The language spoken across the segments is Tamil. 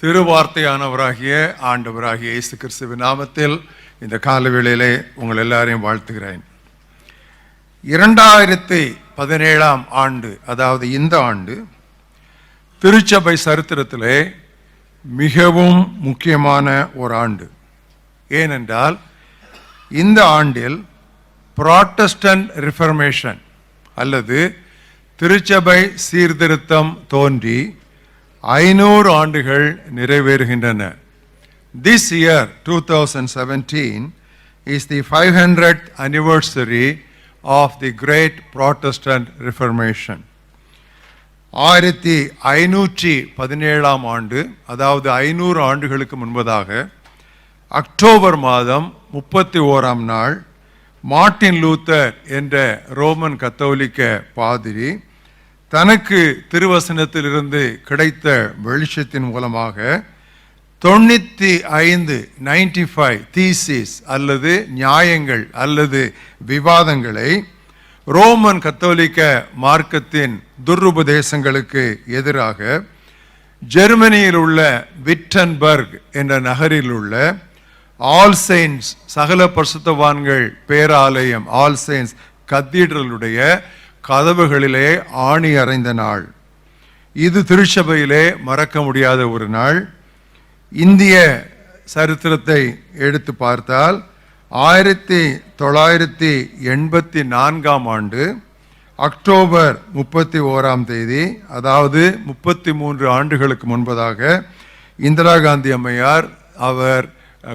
திருவார்த்தையானவராகிய ஆண்டவராகிய இயேசு கிறிஸ்துவின் நாமத்தில் இந்த காலவேளையிலே உங்கள் எல்லாரையும் வாழ்த்துகிறேன். 2017 ஆண்டு, அதாவது இந்த ஆண்டு திருச்சபை சரித்திரத்திலே மிகவும் முக்கியமான ஒரு ஆண்டு. ஏனென்றால் இந்த ஆண்டில் புராட்டஸ்டன்ட் ரிஃபர்மேஷன் அல்லது திருச்சபை சீர்திருத்தம் தோன்றி 500 ஆண்டுகள் நிறைவேறுகின்றன. This year 2017 is the 500th anniversary of the Great Protestant Reformation. 1517 ஆண்டு, அதாவது 500 ஆண்டுகளுக்கு முன்பதாக அக்டோபர் மாதம் 31 நாள் மார்ட்டின் லூத்தர் என்ற ரோமன் கத்தோலிக்க பாதிரி தனக்கு திருவசனத்திலிருந்து கிடைத்த வெளிச்சத்தின் மூலமாக 95 தீசிஸ் அல்லது நியாயங்கள் அல்லது விவாதங்களை ரோமன் கத்தோலிக்க மார்க்கத்தின் துருபதேசங்களுக்கு எதிராக ஜெர்மனியில் உள்ள விட்டன்பர்க் என்ற நகரில் உள்ள ஆல் செயின்ட்ஸ் சகல பரிசுத்தவான்கள் பேராலயம் ஆல் செயின்ட்ஸ் கத்தீட்ரலுடைய கதவுகளிலே ஆணி அறைந்த நாள். இது திருச்சபையிலே மறக்க முடியாத ஒரு நாள். இந்திய சரித்திரத்தை எடுத்து பார்த்தால் 1984 ஆண்டு அக்டோபர் 31 அதாவது 33 ஆண்டுகளுக்கு முன்பதாக இந்திரா காந்தி அம்மையார் அவர்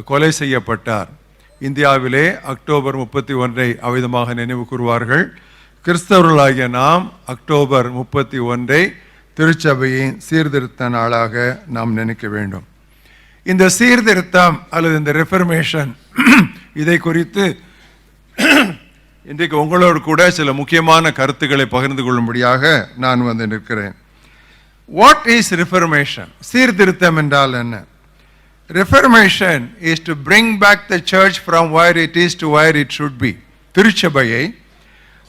கொலை செய்யப்பட்டார். இந்தியாவிலே அக்டோபர் 31 அவ்விதமாக நினைவு கூறுவார்கள். கிறிஸ்தவர்களாகிய நாம் அக்டோபர் 31 திருச்சபையின் சீர்திருத்த நாளாக நாம் நினைக்க வேண்டும். இந்த சீர்திருத்தம் அல்லது இந்த ரெஃபர்மேஷன் இதை குறித்து இன்றைக்கு உங்களோடு கூட சில முக்கியமான கருத்துக்களை பகிர்ந்து கொள்ளும்படியாக நான் வந்து நிற்கிறேன். What is reformation? சீர்திருத்தம் என்றால் என்ன? Reformation is to bring back the church from where it is to where it should be. திருச்சபையை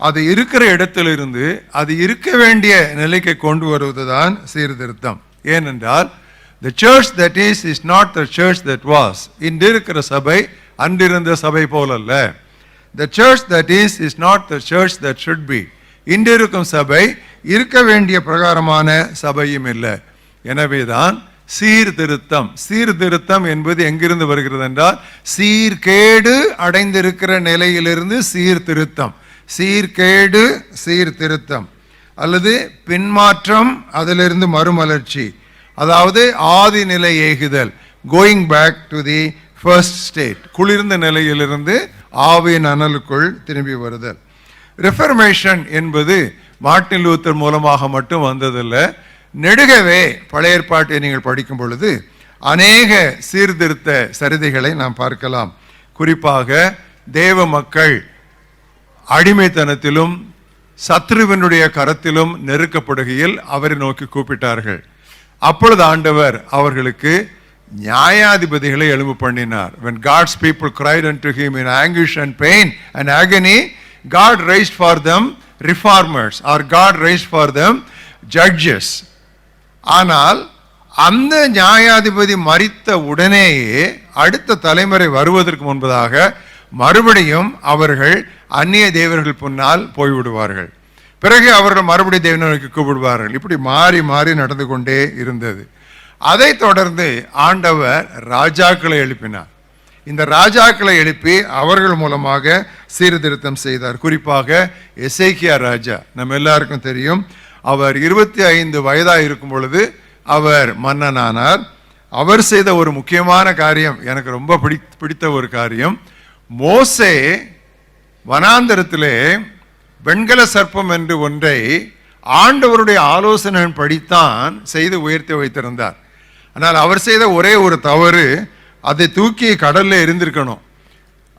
அது இருக்கிற இடத்திலிருந்து அது இருக்க வேண்டிய நிலைக்கு கொண்டு வருவதுதான் சீர்திருத்தம். ஏனென்றால் the church that is not the church that was. இன்று இருக்கிற சபை அன்றிருந்த சபை போலல்ல. The church that is not the church that should be. இன்று இருக்கும் சபை இருக்க வேண்டிய பிரகாரமான சபையும் இல்லை. எனவேதான் சீர்திருத்தம். சீர்திருத்தம் என்பது எங்கிருந்து வருகிறது என்றால் சீர்கேடு அடைந்திருக்கிற நிலையிலிருந்து சீர்திருத்தம். சீர்கேடு சீர்திருத்தம் அல்லது பின்மாற்றம், அதிலிருந்து மறுமலர்ச்சி, அதாவது ஆதி நிலை ஏகுதல், going back to the first state, குளிர்ந்த நிலையிலிருந்து ஆவியின் அனலுக்குள் திரும்பி வருதல். ரெஃபர்மேஷன் என்பது மார்ட்டின் லூத்தர் மூலமாக மட்டும் வந்ததில்லை. நெடுகவே பழைய ஏற்பாட்டை நீங்கள் படிக்கும் பொழுது அநேக சீர்திருத்த சரிதைகளை நாம் பார்க்கலாம். குறிப்பாக தேவ மக்கள் அடிமைத்தனத்திலும் சத்ருவினுடைய கரத்திலும் நெருக்கப்படுகையில் அவரை நோக்கி கூப்பிட்டார்கள். அப்பொழுது ஆண்டவர் அவர்களுக்கு நியாயாதிபதிகளை எழும்பு பண்ணினார். When God's people cried unto him in anguish and pain and agony, God raised for them reformers, or God raised for them judges. ஆனால் அந்த நியாயாதிபதி மரித்த உடனேயே அடுத்த தலைமுறை வருவதற்கு முன்பதாக மறுபடியும் அவர்கள் அந்நிய தேவர்கள் முன்னால் போய்விடுவார்கள். பிறகு அவர்கள் மறுபடியும் தேவனை நோக்கி கூப்பிடுவார்கள். இப்படி மாறி மாறி நடந்து கொண்டே இருந்தது. அதை தொடர்ந்து ஆண்டவர் ராஜாக்களை எழுப்பினார். இந்த ராஜாக்களை எழுப்பி அவர்கள் மூலமாக சீர்திருத்தம் செய்தார். குறிப்பாக எசேக்கியா ராஜா, நம்ம எல்லாருக்கும் தெரியும். அவர் 25 வயதாக இருக்கும் பொழுது அவர் மன்னனானார். அவர் செய்த ஒரு முக்கியமான காரியம், எனக்கு ரொம்ப பிடித்த ஒரு காரியம், மோசே வனாந்தரத்திலே வெண்கல சர்ப்பம் என்று ஒன்றை ஆண்டவருடைய ஆலோசனை படித்தான் செய்து உயர்த்தி வைத்திருந்தார். ஆனால் அவர் செய்த ஒரே ஒரு தவறு, அதை தூக்கி கடலில் எரிந்திருக்கணும்.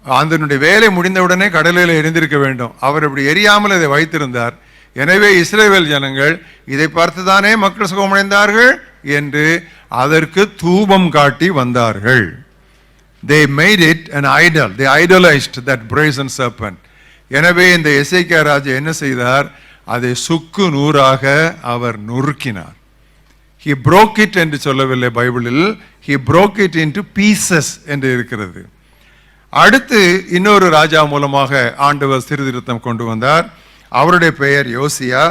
அதனுடைய வேலை முடிந்தவுடனே கடலில் எரிந்திருக்க வேண்டும். அவர் அப்படி எரியாமல் அதை வைத்திருந்தார். எனவே இஸ்ரவேல் ஜனங்கள் இதை பார்த்துதானே மக்கள் சுகமடைந்தார்கள் என்று அதற்கு தூபம் காட்டி வந்தார்கள். They made it an idol. They idolized that brazen serpent. எனவே இந்த எசேக்கியா ராஜா என்ன செய்தார்? அதை சுக்கு நூறாக அவர் நொறுக்கினார். he broke it என்று சொல்லவில்லை பைபிளில், he broke it into pieces என்று இருக்கிறது. அடுத்து இன்னொரு ராஜா மூலமாக ஆண்டவர் சீர்திருத்தம் கொண்டு வந்தார். அவருடைய பெயர் யோசியா.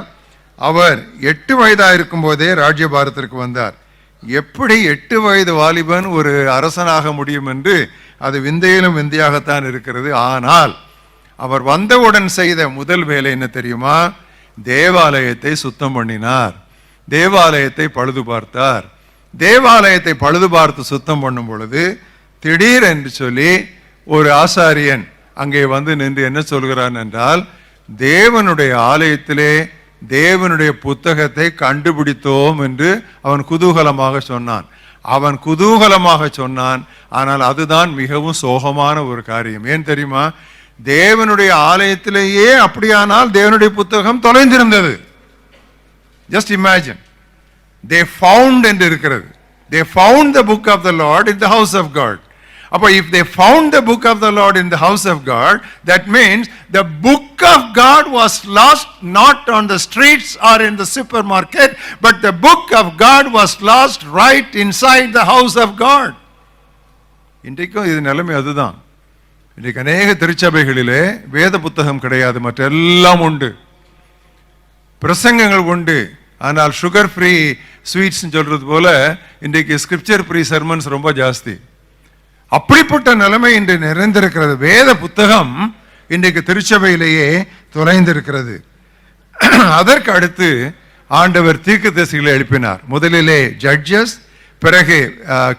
அவர் 8 வயதாக இருக்கும் போதே ராஜ்யபாரத்திற்கு வந்தார். எப்படி 8 வயது வாலிபன் ஒரு அரசனாக முடியும் என்று அது விந்தையிலும் விந்தையாகத்தான் இருக்கிறது. ஆனால் அவர் வந்தவுடன் செய்த முதல் வேலை என்ன தெரியுமா? தேவாலயத்தை சுத்தம் பண்ணினார், தேவாலயத்தை பழுது பார்த்தார். தேவாலயத்தை பழுது பார்த்து சுத்தம் பண்ணும் பொழுது திடீர் என்று சொல்லி ஒரு ஆசாரியன் அங்கே வந்து நின்று என்ன சொல்கிறான் என்றால், தேவனுடைய ஆலயத்திலே தேவனுடைய புத்தகத்தை கண்டுபிடித்தோம் என்று அவன் குதூகலமாக சொன்னான். அவன் குதூகலமாக சொன்னான், ஆனால் அதுதான் மிகவும் சோகமான ஒரு காரியம். ஏன் தெரியுமா? தேவனுடைய ஆலயத்திலேயே அப்படியானால் தேவனுடைய புத்தகம் தொலைந்திருந்தது. ஜஸ்ட் இமேஜின், they found என்று இருக்கிறது. They found the book of the Lord in the house of God. அப்போ if they found the book of the Lord in the house of God, that means the book of God was lost not on the streets or in the supermarket, but the book of God was lost right inside the house of God. இன்றைக்கும் இது நிலைமை அதுதான். இன்றைக்கு அநேக திருச்சபைகளிலே வேத புத்தகம் கிடையாது, மற்ற எல்லாம் உண்டு, பிரசங்கங்கள் உண்டு. ஆனால் சுகர் ஃப்ரீ ஸ்வீட்ஸ் சொல்றது போல இன்றைக்கு ஸ்கிரிப்சர் ஃப்ரீ சர்மன்ஸ் ரொம்ப ஜாஸ்தி. அப்படிப்பட்ட நிலைமை இன்று நிறைந்திருக்கிறது. வேத புத்தகம் இன்றைக்கு திருச்சபையிலேயே தொலைந்திருக்கிறது. அதற்கு அடுத்து ஆண்டவர் தீர்க்கதரிசிகளை எழுப்பினார். முதலிலே ஜட்ஜஸ், பிறகு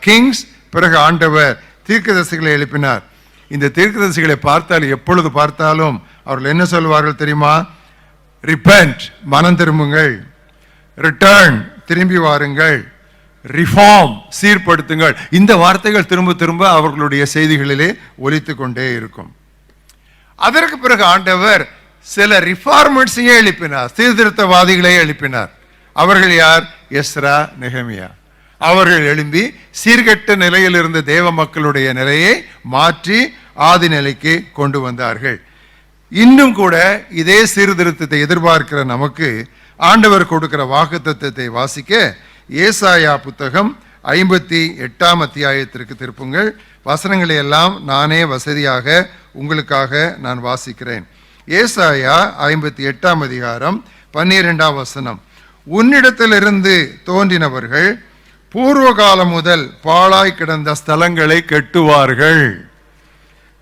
கிங்ஸ், பிறகு ஆண்டவர் தீர்க்கதரிசிகளை எழுப்பினார். இந்த தீர்க்கதரிசிகளை பார்த்தால் எப்பொழுது பார்த்தாலும் அவர்கள் என்ன சொல்வார்கள் தெரியுமா? ரிப்பென்ட், மனம் திரும்புங்கள். ரிட்டர்ன், திரும்பி வாருங்கள். ரிஃபார்ம், சீர்படுத்துங்கள். இந்த வார்த்தைகள் திரும்ப திரும்ப அவர்களுடைய செய்திகளிலே ஒலித்து கொண்டே இருக்கும். அதற்கு பிறகு ஆண்டவர் சில ரிஃபார்மர்ஸையே எழுப்பினார், சீர்திருத்தவாதிகளை எழுப்பினார். அவர்கள் யார்? எஸ்ரா, நெகமியா. அவர்கள் எழும்பி சீர்கெட்ட நிலையில் இருந்த தேவ மக்களுடைய நிலையை மாற்றி ஆதி நிலைக்கு கொண்டு வந்தார்கள். இன்னும் கூட இதே சீர்திருத்தத்தை எதிர்பார்க்கிற நமக்கு ஆண்டவர் கொடுக்கிற வாக்குத்தத்தத்தை வாசிக்க ஏசாயா புத்தகம் 58ஆம் அத்தியாயத்திற்கு திருப்புங்கள். வசனங்களை எல்லாம் நானே வசதியாக உங்களுக்காக நான் வாசிக்கிறேன். ஏசாயா 58ஆம் அதிகாரம் 12ஆம் வசனம். உன்னிடத்திலிருந்து தோன்றினவர்கள் பூர்வ காலம் முதல் பாழாய் கிடந்த ஸ்தலங்களை கட்டுவார்கள்.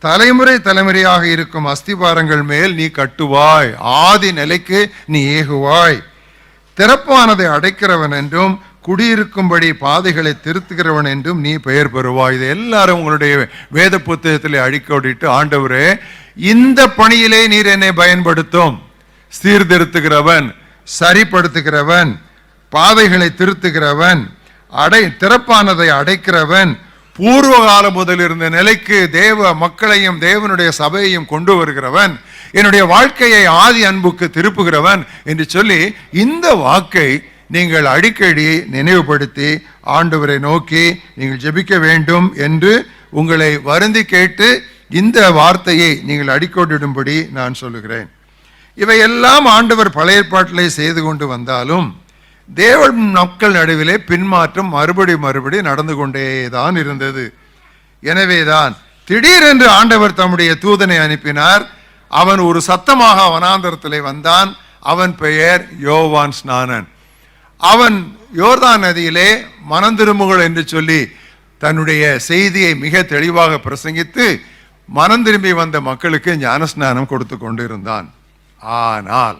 தலைமுறை தலைமுறையாக இருக்கும் அஸ்திபாரங்கள் மேல் நீ கட்டுவாய், ஆதி நிலைக்கு நீ ஏகுவாய். திறப்பானதை அடைக்கிறவன் என்றும் குடியிருக்கும்படி பாதைகளை திருத்துகிறவன் என்றும் நீ பெயர் பெறுவாய். இதை எல்லாரும் உங்களுடைய வேத புத்தகத்தில் அடிக்கோடிட்டு, ஆண்டவரே இந்த பணியிலே நீர் என்னை பயன்படுத்தும். சீர்திருத்துகிறவன், சரிப்படுத்துகிறவன், பாதைகளை திருத்துகிறவன், திறப்பானதை அடைக்கிறவன், பூர்வ காலம் முதல் இருந்த நிலைக்கு தேவ மக்களையும் தேவனுடைய சபையையும் கொண்டு வருகிறவன், என்னுடைய வாழ்க்கையை ஆதி அன்புக்கு திருப்புகிறவன் என்று சொல்லி இந்த வாக்கை நீங்கள் அடிக்கடி நினைவுபடுத்தி ஆண்டவரை நோக்கி நீங்கள் ஜெபிக்க வேண்டும் என்று உங்களை வருந்தி கேட்டு இந்த வார்த்தையை நீங்கள் அடிக்கோடிடும்படி நான் சொல்லுகிறேன். இவையெல்லாம் ஆண்டவர் பழைய ஏற்பாட்டிலே செய்து கொண்டு வந்தாலும் தேவ மக்கள் நடுவிலே பின்மாற்றம் மறுபடி நடந்து கொண்டேதான் இருந்தது. எனவேதான் திடீரென்று ஆண்டவர் தம்முடைய தூதனை அனுப்பினார். அவன் ஒரு சத்தமாக வனாந்தரத்திலே வந்தான். அவன் பெயர் யோவான் ஸ்நானன். அவன் யோர்தான் நதியிலே மனம் திரும்புங்கள் என்று சொல்லி தன்னுடைய செய்தியை மிக தெளிவாக பிரசங்கித்து மனம் திரும்பி வந்த மக்களுக்கு ஞானஸ்நானம் கொடுத்து கொண்டிருந்தான். ஆனால்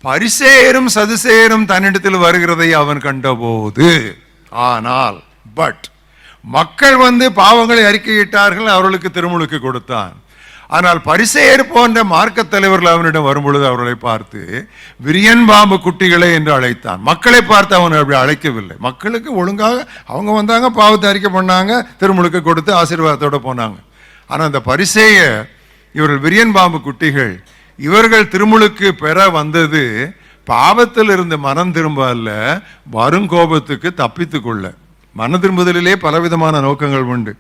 பரிசேயரும் சதுசேயரும் தன்னிடத்தில் வருகிறதை அவன் கண்டபோது, மக்கள் வந்து பாவங்களை அறிக்கையிட்டார்கள், அவர்களுக்கு திருமுழுக்கு கொடுத்தான். ஆனால் பரிசேயர் போன்ற மார்க்க தலைவர்கள் அவனிடம் வரும்பொழுது அவர்களை பார்த்து விரியன் பாம்பு குட்டிகளே என்று அழைத்தான். மக்களை பார்த்து அவன் அப்படி அழைக்கவில்லை. மக்களுக்கு ஒழுங்காக அவங்க வந்தாங்க, பாவத்தை அறிக்கை பண்ணாங்க, திருமுழுக்கு கொடுத்து ஆசீர்வாதத்தோடு போனாங்க. ஆனால் அந்த பரிசேயர், இவர்கள் விரியன் பாம்பு குட்டிகள், இவர்கள் திருமுழுக்கு பெற வந்தது பாவத்தில் இருந்து மனம் திரும்ப அல்ல, வருங்கோபத்துக்கு தப்பித்து கொள்ள. மன திரும்புதலிலே பலவிதமான நோக்கங்கள் உண்டு.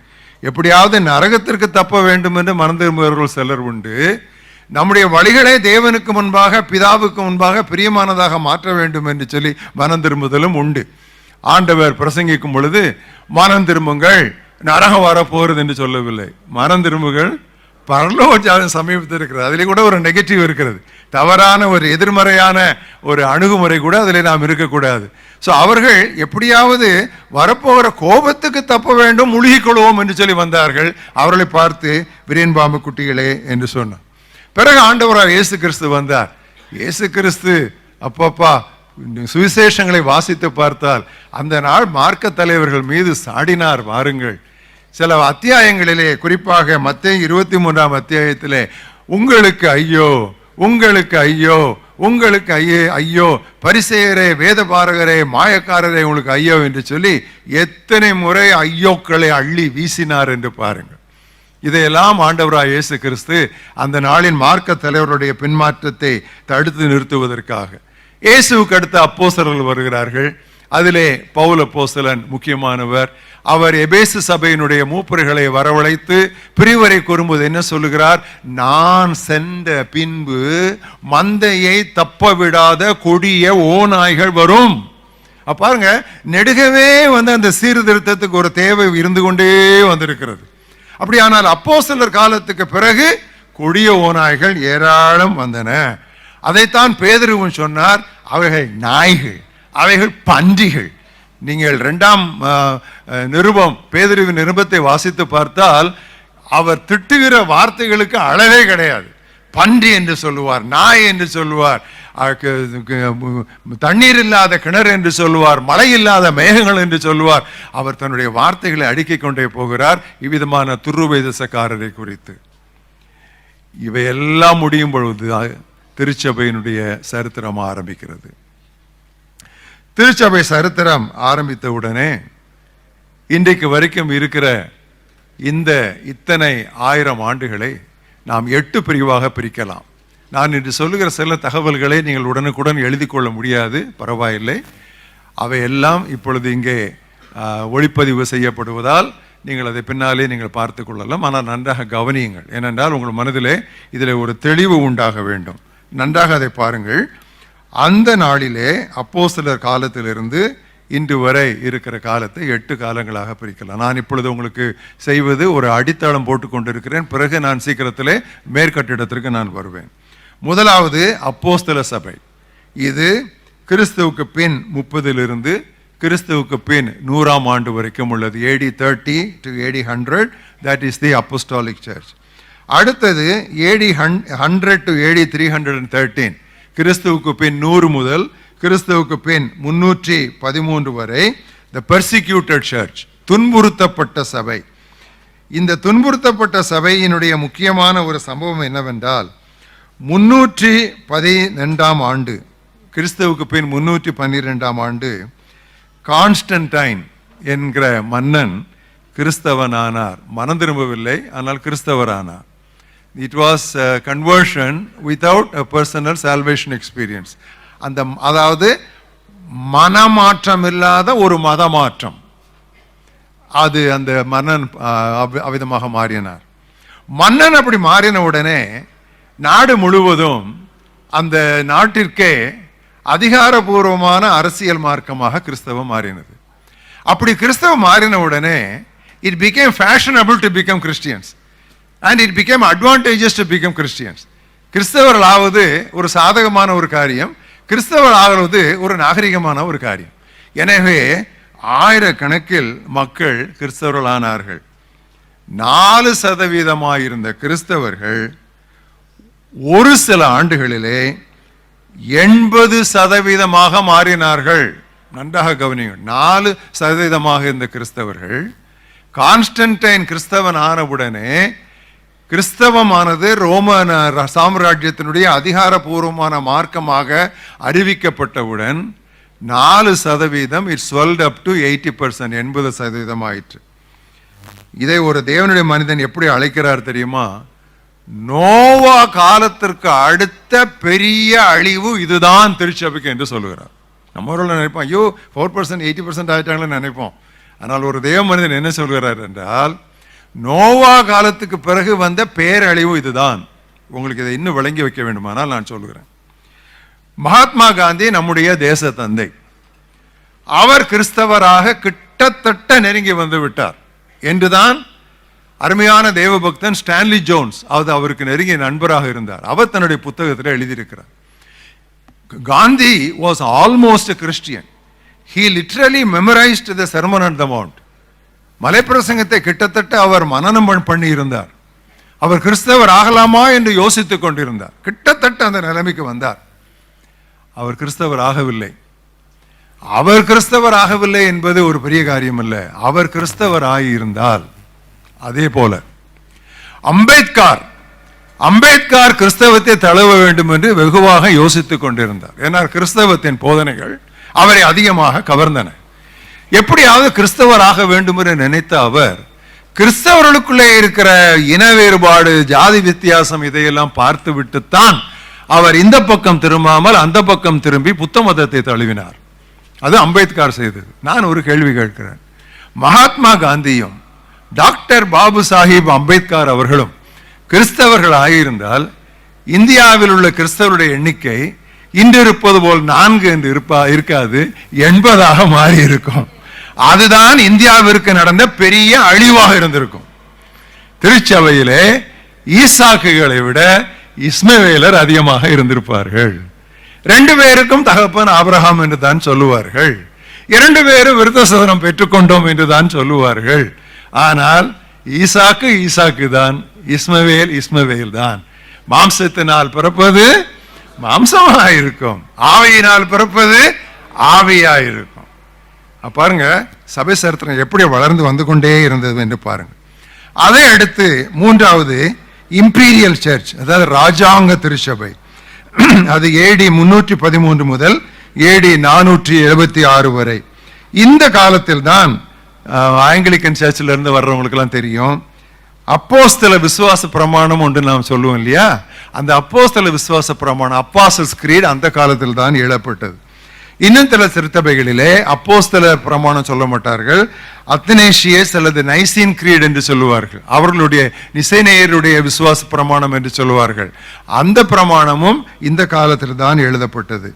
எப்படியாவது நரகத்திற்கு தப்ப வேண்டும் என்று மனம் திரும்புபவர்கள் சிலர் உண்டு. நம்முடைய வழிகளை தேவனுக்கு முன்பாக, பிதாவுக்கு முன்பாக பிரியமானதாக மாற்ற வேண்டும் என்று சொல்லி மனம் திரும்புதலும் உண்டு. ஆண்டவர் பிரசங்கிக்கும் பொழுது மனம் திரும்புங்கள், நரகம் வரப்போகிறது என்று சொல்லவில்லை. மனம் திரும்புகள், பரலோக சமீபத்தில் இருக்கிறது. அதிலே கூட ஒரு நெகட்டிவ் இருக்கிறது, தவறான ஒரு எதிர்மறையான ஒரு அணுகுமுறை கூட அதில் நாம் இருக்கக்கூடாது. ஸோ அவர்கள் எப்படியாவது வரப்போகிற கோபத்துக்கு தப்ப வேண்டும், முழுகிக்கொள்வோம் என்று சொல்லி வந்தார்கள். அவர்களை பார்த்து விரியன் பாம்பு குட்டிகளே என்று சொன்னார். பிறகு ஆண்டவராக இயேசு கிறிஸ்து வந்தார். இயேசு கிறிஸ்து அப்பப்பா சுவிசேஷங்களை வாசித்து பார்த்தால் அந்த நாள் மார்க்க தலைவர்கள் மீது சாடினார். வாருங்கள், சில அத்தியாயங்களிலே, குறிப்பாக மத்தேயு 23ஆம் அத்தியாயத்திலே, உங்களுக்கு ஐயோ, உங்களுக்கு ஐயோ, உங்களுக்கு ஐயோ, பரிசேயரே, வேத பாரகரே, மாயக்காரரே, உங்களுக்கு ஐயோ என்று சொல்லி எத்தனை முறை ஐயோக்களை அள்ளி வீசினார் என்று பாருங்கள். இதையெல்லாம் ஆண்டவராய் இயேசு கிறிஸ்து அந்த நாளின் மார்க்க தலைவருடைய பின்மாற்றத்தை தடுத்து நிறுத்துவதற்காக. இயேசுவுக்கு அடுத்த அப்போஸ்தலர்கள் வருகிறார்கள். அதிலே பவுல் அப்போஸ்தலன் முக்கியமானவர். அவர் எபேசு சபையினுடைய மூப்பர்களை வரவழைத்து பிரிவரை கூறும்போது என்ன சொல்லுகிறார்? நான் சென்ற பின்பு மந்தையை தப்ப விடாத கொடிய ஓநாய்கள் வரும். பாருங்க, நெடுகவே அந்த சீர்திருத்தத்துக்கு ஒரு தேவை இருந்து கொண்டே வந்திருக்கிறது. அப்படியானால் அப்போஸ்தலர் காலத்துக்கு பிறகு கொடிய ஓநாய்கள் ஏராளம் வந்தன. அதைத்தான் பேதுருவும் சொன்னார், அவைகள் நாய்கள், அவைகள் பன்றிகள். நீங்கள் 2ஆம் நிருபம், பேதுருவின் நிருபத்தை வாசித்து பார்த்தால் அவர் திட்டுகிற வார்த்தைகளுக்கு அளவே கிடையாது. பன்றி என்று சொல்லுவார், நாய் என்று சொல்லுவார், தண்ணீர் இல்லாத கிணறு என்று சொல்லுவார், மழை இல்லாத மேகங்கள் என்று சொல்லுவார். அவர் தன்னுடைய வார்த்தைகளை அடுக்கிக் கொண்டே போகிறார் இவ்விதமான துருவேதசக்காரரை குறித்து. இவையெல்லாம் முடியும் பொழுது திருச்சபையினுடைய சரித்திரம் ஆரம்பிக்கிறது. திருச்சபை சரித்திரம் ஆரம்பித்த உடனே இன்றைக்கு வரைக்கும் இருக்கிற இந்த இத்தனை 1000 ஆண்டுகளை நாம் 8 பிரிவாக பிரிக்கலாம். நான் இன்று சொல்லுகிற சில தகவல்களை நீங்கள் உடனுக்குடன் எழுதி கொள்ள முடியாது, பரவாயில்லை. அவையெல்லாம் இப்பொழுது இங்கே ஒளிப்பதிவு செய்யப்படுவதால் நீங்கள் அதை பின்னாலே நீங்கள் பார்த்து கொள்ளலாம். ஆனால் நன்றாக கவனியுங்கள், ஏனென்றால் உங்கள் மனதிலே இதில் ஒரு தெளிவு உண்டாக வேண்டும். நன்றாக அதை பாருங்கள். அந்த நாளிலே அப்போஸ்தலர் காலத்திலிருந்து இன்று வரை இருக்கிற காலத்தை 8 காலங்களாக பிரிக்கலாம். நான் இப்பொழுது உங்களுக்கு செய்வது ஒரு அடித்தளம் போட்டு கொண்டிருக்கிறேன். பிறகு நான் சீக்கிரத்திலே மேற்கட்டிடத்திற்கு நான் வருவேன். முதலாவது அப்போஸ்தல சபை. இது கிறிஸ்துவுக்கு பின் 30 கிறிஸ்துவுக்கு பின் 100ஆம் ஆண்டு வரைக்கும் உள்ளது. AD 30 to AD 100, that is the apostolic church. அடுத்தது AD 100 to AD 313, கிறிஸ்துவுக்கு பின் 100 முதல் கிறிஸ்துவுக்கு பின் 313 வரை the persecuted church, துன்புறுத்தப்பட்ட சபை. இந்த துன்புறுத்தப்பட்ட சபையினுடைய முக்கியமான ஒரு சம்பவம் என்னவென்றால் 312ஆம் ஆண்டு, கிறிஸ்துவுக்கு பின் 312ஆம் ஆண்டு கான்ஸ்டன்டைன் என்கிற மன்னன் கிறிஸ்தவனானார். மனம் திரும்பவில்லை, ஆனால் கிறிஸ்தவரானார். It was a conversion without a personal salvation experience. அதாவது மனமாற்றம் இல்லாத ஒரு மதமாற்றம். அது அந்த மன்னன் அவ்விதமாக மாறினார். மன்னன் அப்படி மாறின உடனே நாடு முழுவதும் அந்த நாட்டிற்கே அதிகாரபூர்வமான அரசியல் மார்க்கமாக கிறிஸ்தவம் மாறினது. அப்படி கிறிஸ்தவம் மாறின உடனே it became fashionable to become Christians and it became advantageous to become Christians. கிறிஸ்தவர்கள் ஆவது ஒரு சாதகமான ஒரு காரியம், கிறிஸ்தவர் ஆகிறது ஒரு நாகரிகமான ஒரு காரியம். எனவே ஆயிரக்கணக்கில் மக்கள் கிறிஸ்தவர்கள் ஆனார்கள். 4% இருந்த கிறிஸ்தவர்கள் ஒரு சில ஆண்டுகளிலே 80% மாறினார்கள். நன்றாக கவனியுங்கள். 4% இருந்த கிறிஸ்தவர்கள் கான்ஸ்டன்டைன் கிறிஸ்தவன் ஆனவுடனே, கிறிஸ்தவமானது ரோம சாம்ராஜ்யத்தினுடைய அதிகாரபூர்வமான மார்க்கமாக அறிவிக்கப்பட்டவுடன் 4% it swelled up to 80%, 80% ஆயிற்று. இதை ஒரு தேவனுடைய மனிதன் எப்படி அழைக்கிறார் தெரியுமா? நோவா காலத்திற்கு அடுத்த பெரிய அழிவு இதுதான் திருச்சபைக்கு என்று சொல்லுகிறார். நம்மளோட நினைப்போம், ஐயோ 4% 80% ஆயிட்டாங்களே நினைப்போம். ஆனால் ஒரு தேவ மனிதன் என்ன சொல்கிறார் என்றால், நோவா காலத்துக்கு பிறகு வந்த பேரழிவு இதுதான். உங்களுக்கு இதை இன்னும் விளங்கி வைக்க வேண்டுமானால் நான் சொல்லுகிறேன். மகாத்மா காந்தி நம்முடைய தேச தந்தை. அவர் கிறிஸ்தவராக கிட்டத்தட்ட நெருங்கி வந்து விட்டார் என்றுதான் அருமையான தேவபக்தன் ஸ்டான்லி ஜோன்ஸ் அவருக்கு நெருங்கிய நண்பராக இருந்தார். அவர் தன்னுடைய புத்தகத்தில் எழுதியிருக்கிறார். Gandhi was almost a Christian. He literally memorized the Sermon on the Mount. மலைப்பிரசங்கத்தை கிட்டத்தட்ட அவர் மனனம் பண்ணி இருந்தார். அவர் கிறிஸ்தவர் ஆகலாமா என்று யோசித்துக் கொண்டிருந்தார். கிட்டத்தட்ட அந்த நிலைமைக்கு வந்தார். அவர் கிறிஸ்தவர் ஆகவில்லை. அவர் கிறிஸ்தவர் ஆகவில்லை என்பது ஒரு பெரிய காரியம் அல்ல. அவர் கிறிஸ்தவர் ஆகியிருந்தால், அதே போல அம்பேத்கர் கிறிஸ்தவத்தை தழுவ வேண்டும் என்று வெகுவாக யோசித்துக் கொண்டிருந்தார். ஏனால் கிறிஸ்தவத்தின் போதனைகள் அவரை அதிகமாக கவர்ந்தன. எப்படியாவது கிறிஸ்தவராக வேண்டும் என்று நினைத்த அவர் கிறிஸ்தவர்களுக்குள்ளே இருக்கிற இன வேறுபாடு, ஜாதி வித்தியாசம் இதையெல்லாம் பார்த்து விட்டுத்தான் அவர் இந்த பக்கம் திரும்பாமல் அந்த பக்கம் திரும்பி புத்த மதத்தை தழுவினார். அது அம்பேத்கர் செய்தது. நான் ஒரு கேள்வி கேட்கிறேன். மகாத்மா காந்தியும் டாக்டர் பாபு சாஹிப் அம்பேத்கர் அவர்களும் கிறிஸ்தவர்கள் ஆகியிருந்தால் இந்தியாவில் உள்ள கிறிஸ்தவருடைய எண்ணிக்கை இன்று இருப்பது போல் 4 என்று இருக்காது, 80 மாறி இருக்கும். அதுதான் இந்தியாவிற்கு நடந்த பெரிய அழிவாக இருந்திருக்கும். திருச்சபையிலே ஈசாக்குகளை விட இஸ்மவேலர் அதிகமாக இருந்திருப்பார்கள். 2 பேருக்கும் தகப்பன் ஆபிரகாம் என்று தான் சொல்லுவார்கள். 2 பேரும் விருத்தசேதனம் பெற்றுக்கொண்டோம் என்று தான் சொல்லுவார்கள். ஆனால் ஈசாக்கு தான், இஸ்மவேல் தான். மாம்சத்தினால் பிறப்பது மாம்சமாயிருக்கும், ஆவியினால் பிறப்பது ஆவியாயிருக்கும். பாருங்க, சபை சரித்திரம் எப்படி வளர்ந்து வந்து கொண்டே இருந்தது என்று பாருங்க. அதை அடுத்து 3வது இம்பீரியல் சர்ச், அதாவது ராஜாங்க திருச்சபை. அது ஏடி 313 முதல் ஏடி 476 வரை. இந்த காலத்தில் தான் ஆங்கிலிக்கன் சர்ச்சில் இருந்து வர்றவங்களுக்கு எல்லாம் தெரியும், அப்போஸ்தல விசுவாச பிரமாணம் ஒன்று நாம் சொல்லுவோம் இல்லையா? அந்த அப்போஸ்தல விசுவாச பிரமாணம், அப்பாசல்ஸ் கிரீட், அந்த காலத்தில் தான் எழப்பட்டது. இன்னும் சில திருச்சபைகளிலே அப்போஸ்தல பிரமாணம் சொல்ல மாட்டார்கள், அத்தனேஷியஸ் அல்லது நைசீன் கிரீட் என்று சொல்லுவார்கள். அவர்களுடைய நிசைநேயருடைய விசுவாச பிரமாணம் என்று சொல்லுவார்கள். அந்த பிரமாணமும் இந்த காலத்தில் தான் எழுதப்பட்டது.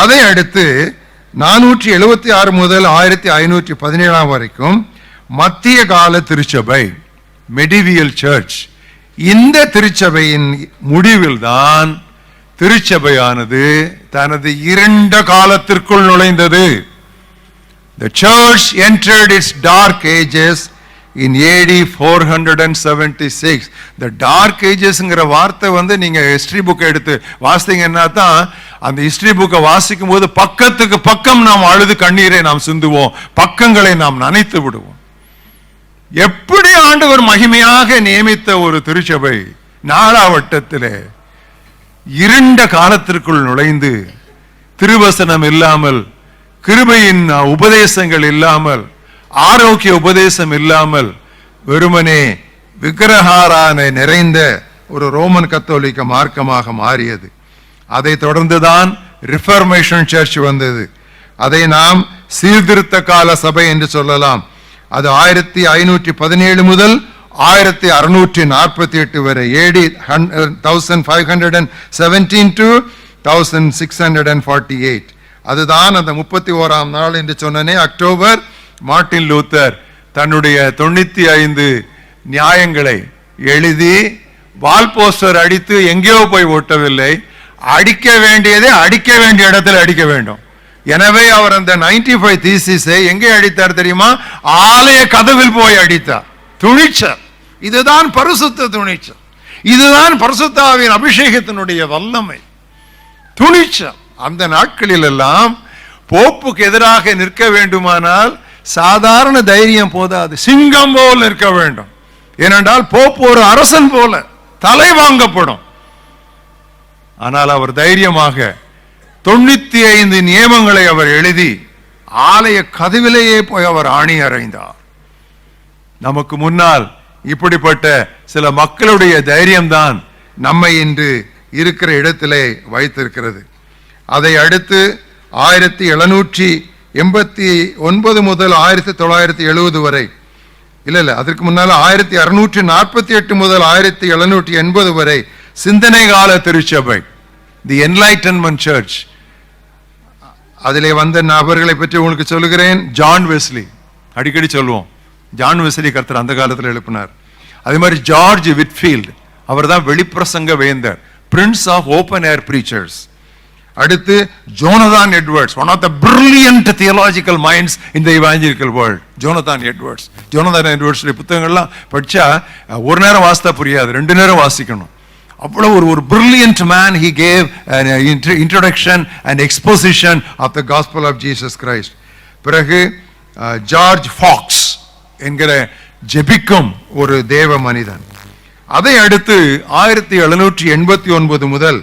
அதை அடுத்து 476 முதல் 1517 வரைக்கும் மத்திய கால திருச்சபை, மெடிவியல் சர்ச். இந்த திருச்சபையின் முடிவில் தான் திருச்சபையானது தனது இருண்ட காலத்திற்குள் நுழைந்தது. The church entered its dark ages in AD 476. The dark agesங்கிற வார்த்தை நீங்க ஹிஸ்டரி புக்கை எடுத்து வாசித்தீங்கன்னா தான் அந்த ஹிஸ்டரி புக்கை வாசிக்கும் போது பக்கத்துக்கு பக்கம் நாம் அழுது கண்ணீரை நாம் சிந்துவோம், பக்கங்களை நாம் நனைத்து விடுவோம். எப்படி ஆண்டவர் மகிமையாக நியமித்த ஒரு திருச்சபை நாளாவட்டத்திலே இருண்ட காலத்திற்குள் நுழைந்து, திருவசனம் இல்லாமல், கிருபையின் உபதேசங்கள் இல்லாமல், ஆரோக்கிய உபதேசம் இல்லாமல், வெறுமனே விக்கிரகாரான நிறைந்த ஒரு ரோமன் கத்தோலிக்க மார்க்கமாக மாறியது. அதை தொடர்ந்துதான் ரிஃபர்மேஷன் சர்ச் வந்தது. அதை நாம் சீர்திருத்த கால சபை என்று சொல்லலாம். அது 1517 முதல் 1648 வரை, ஏடி 1517 to 1648. அதுதான் அந்த 31ஆம் நாள் என்று சொன்னனே, அக்டோபர். மார்ட்டின் லூத்தர் தன்னுடைய 95 நியாயங்களை எழுதி வால் போஸ்டர் அடித்து எங்கேயோ போய் ஓட்டவில்லை, அடிக்க வேண்டியதை அடிக்க வேண்டிய இடத்தில் அடிக்க வேண்டும். எனவே அவர் அந்த 95 தீசிஸை எங்கே அடித்தார் தெரியுமா? ஆலய கதவில் போய் அடித்தார். துணிச்சல். இதுதான் பரிசுத்த துணிச்சல். இதுதான் பரிசுத்தாவின் அபிஷேகத்தினுடைய வல்லமை. துணிச்சல். அந்த நாட்களில் எல்லாம் போப்புக்கு எதிராக நிற்க வேண்டுமானால் சாதாரண தைரியம் போதாது, சிங்கம் போல் நிற்க வேண்டும். ஏனென்றால் போப்பு ஒரு அரசன் போல தலை வாங்கப்படும். ஆனால் அவர் தைரியமாக 95 நியமங்களை அவர் எழுதி ஆலய கதவிலேயே போய் அவர் ஆணி அறைந்தார். நமக்கு முன்னால் இப்படிப்பட்ட சில மக்களுடைய தைரியம்தான் நம்மை இன்று இருக்கிற இடத்திலே வைத்திருக்கிறது. அதை அடுத்து 1789 முதல் 1970 வரை, இல்ல அதற்கு முன்னால் 1648 முதல் 1780 வரை சிந்தனை கால திருச்சபை, தி என்லைட்டன்மென்ட் சர்ச். அதிலே வந்த நபர்களை பற்றி உங்களுக்கு சொல்லுகிறேன். ஜான் வெஸ்லி, அடிக்கடி சொல்லுவோம், ஜான் வெஸ்லி கர்த்தர் அந்த காலத்தில் எழுப்பினார். அதே மாதிரி ஜார்ஜ் விட்ஃபீல்ட், அவர் தான் வெளிப்பிரசங்க வேந்தர், prince of open air preachers. அடுத்து Jonathan Edwards, one of the brilliant theological minds in the evangelical world. Jonathan Edwards புத்தகங்கள்லாம் படிச்சா ஒரு நேரம் வாசித்தா புரியாது, 2 நேரம் வாசிக்கணும். அவ்வளவு ஒரு brilliant man. He gave introduction and exposition of the gospel of Jesus Christ. பிறகு ஜார்ஜ் ஃபாக்ஸ் என்கிற ஜெபிக்கும் ஒரு தேவ மனிதன். அதை அடுத்து 1789 முதல்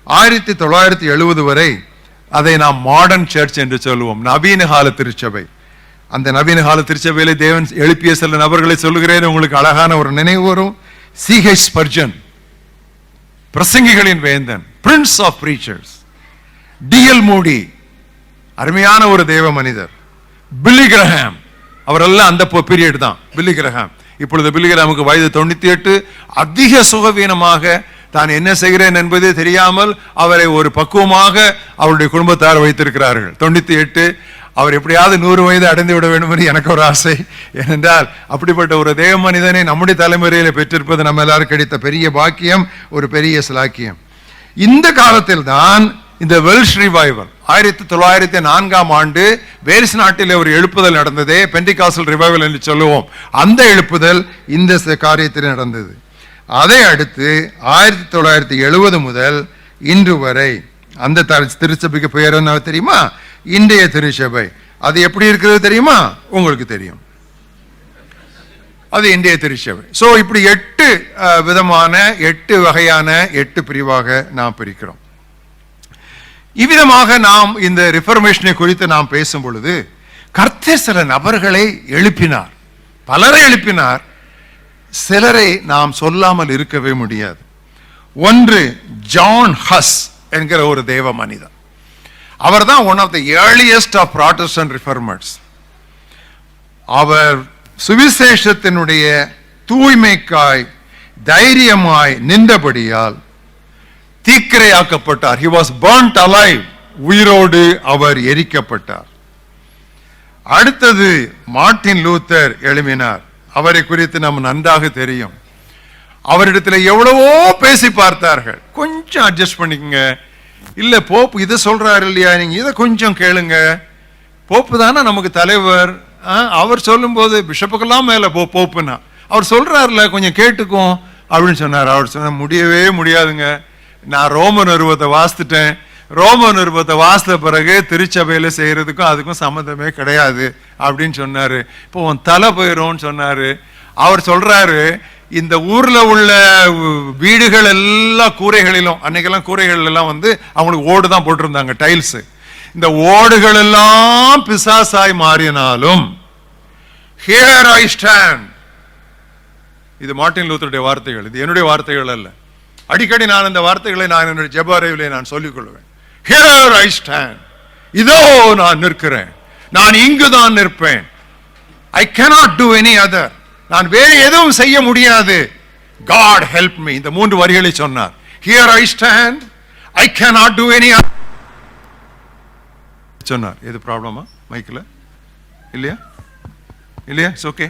1970 வரை அதை நாம் மாடர்ன் சர்ச் என்று சொல்லுவோம், நவீன கால திருச்சபை. அந்த நவீன கால திருச்சபையில தேவன் எழுப்பிய சில நபர்களை சொல்லுகிறேன், உங்களுக்கு அழகான ஒரு நினைவு வரும். C.H. ஸ்பர்ஜன், பிரசங்கிகளின் வேந்தன், பிரின்ஸ் ஆஃப் பிரீச்சர்ஸ். D.L. மூடி, அருமையான ஒரு தேவ மனிதர். பில்லி கிரஹாம், அவரெல்லாம் அந்த பீரியட் தான். பில்லி கிரஹாம், இப்பொழுது பில்லி கிரஹாமுக்கு வயது 98. அதிக சுகவீனமாக தான் என்ன செய்கிறேன் என்பதே தெரியாமல் அவரை ஒரு பக்குவமாக அவருடைய குடும்பத்தார் வைத்திருக்கிறார்கள். 98. அவர் எப்படியாவது 100 வயது அடைந்து விட வேண்டும் என்று எனக்கு ஒரு ஆசை. ஏனென்றால் அப்படிப்பட்ட ஒரு தேவ மனிதனை நம்முடைய தலைமுறையில் பெற்றிருப்பது நம்ம எல்லாரும் கிடைத்த பெரிய பாக்கியம், ஒரு பெரிய சிலாக்கியம். இந்த காலத்தில் தான் இந்த வெல்ஷ் ரிவைவல் 1904ஆம் ஆண்டு வேல்ஸ் நாட்டில் ஒரு எழுப்புதல் நடந்ததே, பெண்டிகாஸ்டல் ரிவைவல் என்று சொல்லுவோம். அந்த எழுப்புதல் இந்த காரியத்தில் நடந்தது. அதை அடுத்து 1970 முதல் இன்று வரை அந்த திருச்சபைக்கு பெயர் என்ன தெரியுமா? இன்றைய திருச்சபை. அது எப்படி இருக்கிறது தெரியுமா? உங்களுக்கு தெரியும், அது இன்றைய திருச்சபை. சோ இப்படி 8 விதமான 8 வகையான 8 பிரிவாக நாம் பிரிக்கிறோம். இவ்விதமாக நாம் இந்த ரிஃபர்மேஷனை குறித்து நாம் பேசும் பொழுது கர்த்தர் சில நபர்களை எழுப்பினார், பலரை எழுப்பினார். சிலரை நாம் சொல்லாமல் இருக்கவே முடியாது. ஒன்று ஜான் ஹஸ் என்கிற ஒரு தேவ மனிதன். அவர் தான் one of the earliest of Protestant reformers. அவர் சுவிசேஷத்தினுடைய தூய்மைக்காய் தைரியமாய் நின்றபடியால் தீக்கிரையாக்கப்பட்டார். He was burnt alive, உயிரோடு அவர் எரிக்கப்பட்டார். அடுத்தது மார்ட்டின் லூத்தர் எழுப்பினார். அவரை குறித்து நம்ம நன்றாக தெரியும். அவரிடத்தில் எவ்வளவோ பேசி பார்த்தார்கள். கொஞ்சம் அட்ஜஸ்ட் பண்ணிக்கங்க, இல்ல போப்பு இதை சொல்றாரு இல்லையா, நீங்க இதை கொஞ்சம் கேளுங்க, போப்பு தானே நமக்கு தலைவர், அவர் சொல்லும் போது பிஷப்புக்கெல்லாம் மேல போப்புன்னா அவர் சொல்றாருல, கொஞ்சம் கேட்டுக்கும் அப்படின்னு சொன்னார். அவர் சொன்ன முடியவே முடியாதுங்க, நான் ரோம நிருபத்தை வாசித்துட்டேன், ரோம நிருபத்தை வாசித்த பிறகு திருச்சபையில செய்யறதுக்கும் அதுக்கும் சம்மந்தமே கிடையாது அப்படின்னு சொன்னாரு. இப்போ உன் தலை போயிரும் சொன்னாரு. அவர் சொல்றாரு, இந்த ஊர்ல உள்ள வீடுகள் எல்லா கூரைகளிலும், அன்னைக்கெல்லாம் கூரைகள் எல்லாம் வந்து அவங்களுக்கு ஓடு தான் போட்டிருந்தாங்க, டைல்ஸ். இந்த ஓடுகள் எல்லாம் பிசாசாய் மாறினாலும் here I stand. இது மார்ட்டின் லூத்தருடைய வார்த்தைகள், இது என்னுடைய வார்த்தைகள் அல்ல. அடிக்கடி நான் இந்த வார்த்தைகளை நான் என்னுடைய ஜெப அறையிலே நான் சொல்லிக் கொள்வேன். Here I stand. இதோ நான் நிற்கிறேன், நான் இங்குதான் நிற்பேன். I cannot do any other. நான் வேறு எதுவும் செய்ய முடியாது. God help me. இந்த 3 வரிகளை சொன்னார். Here I stand. I cannot do any other. சொன்னார். எது ப்ராப்ளமா மைக்ல? இல்லையா? இல்லையா? It's okay.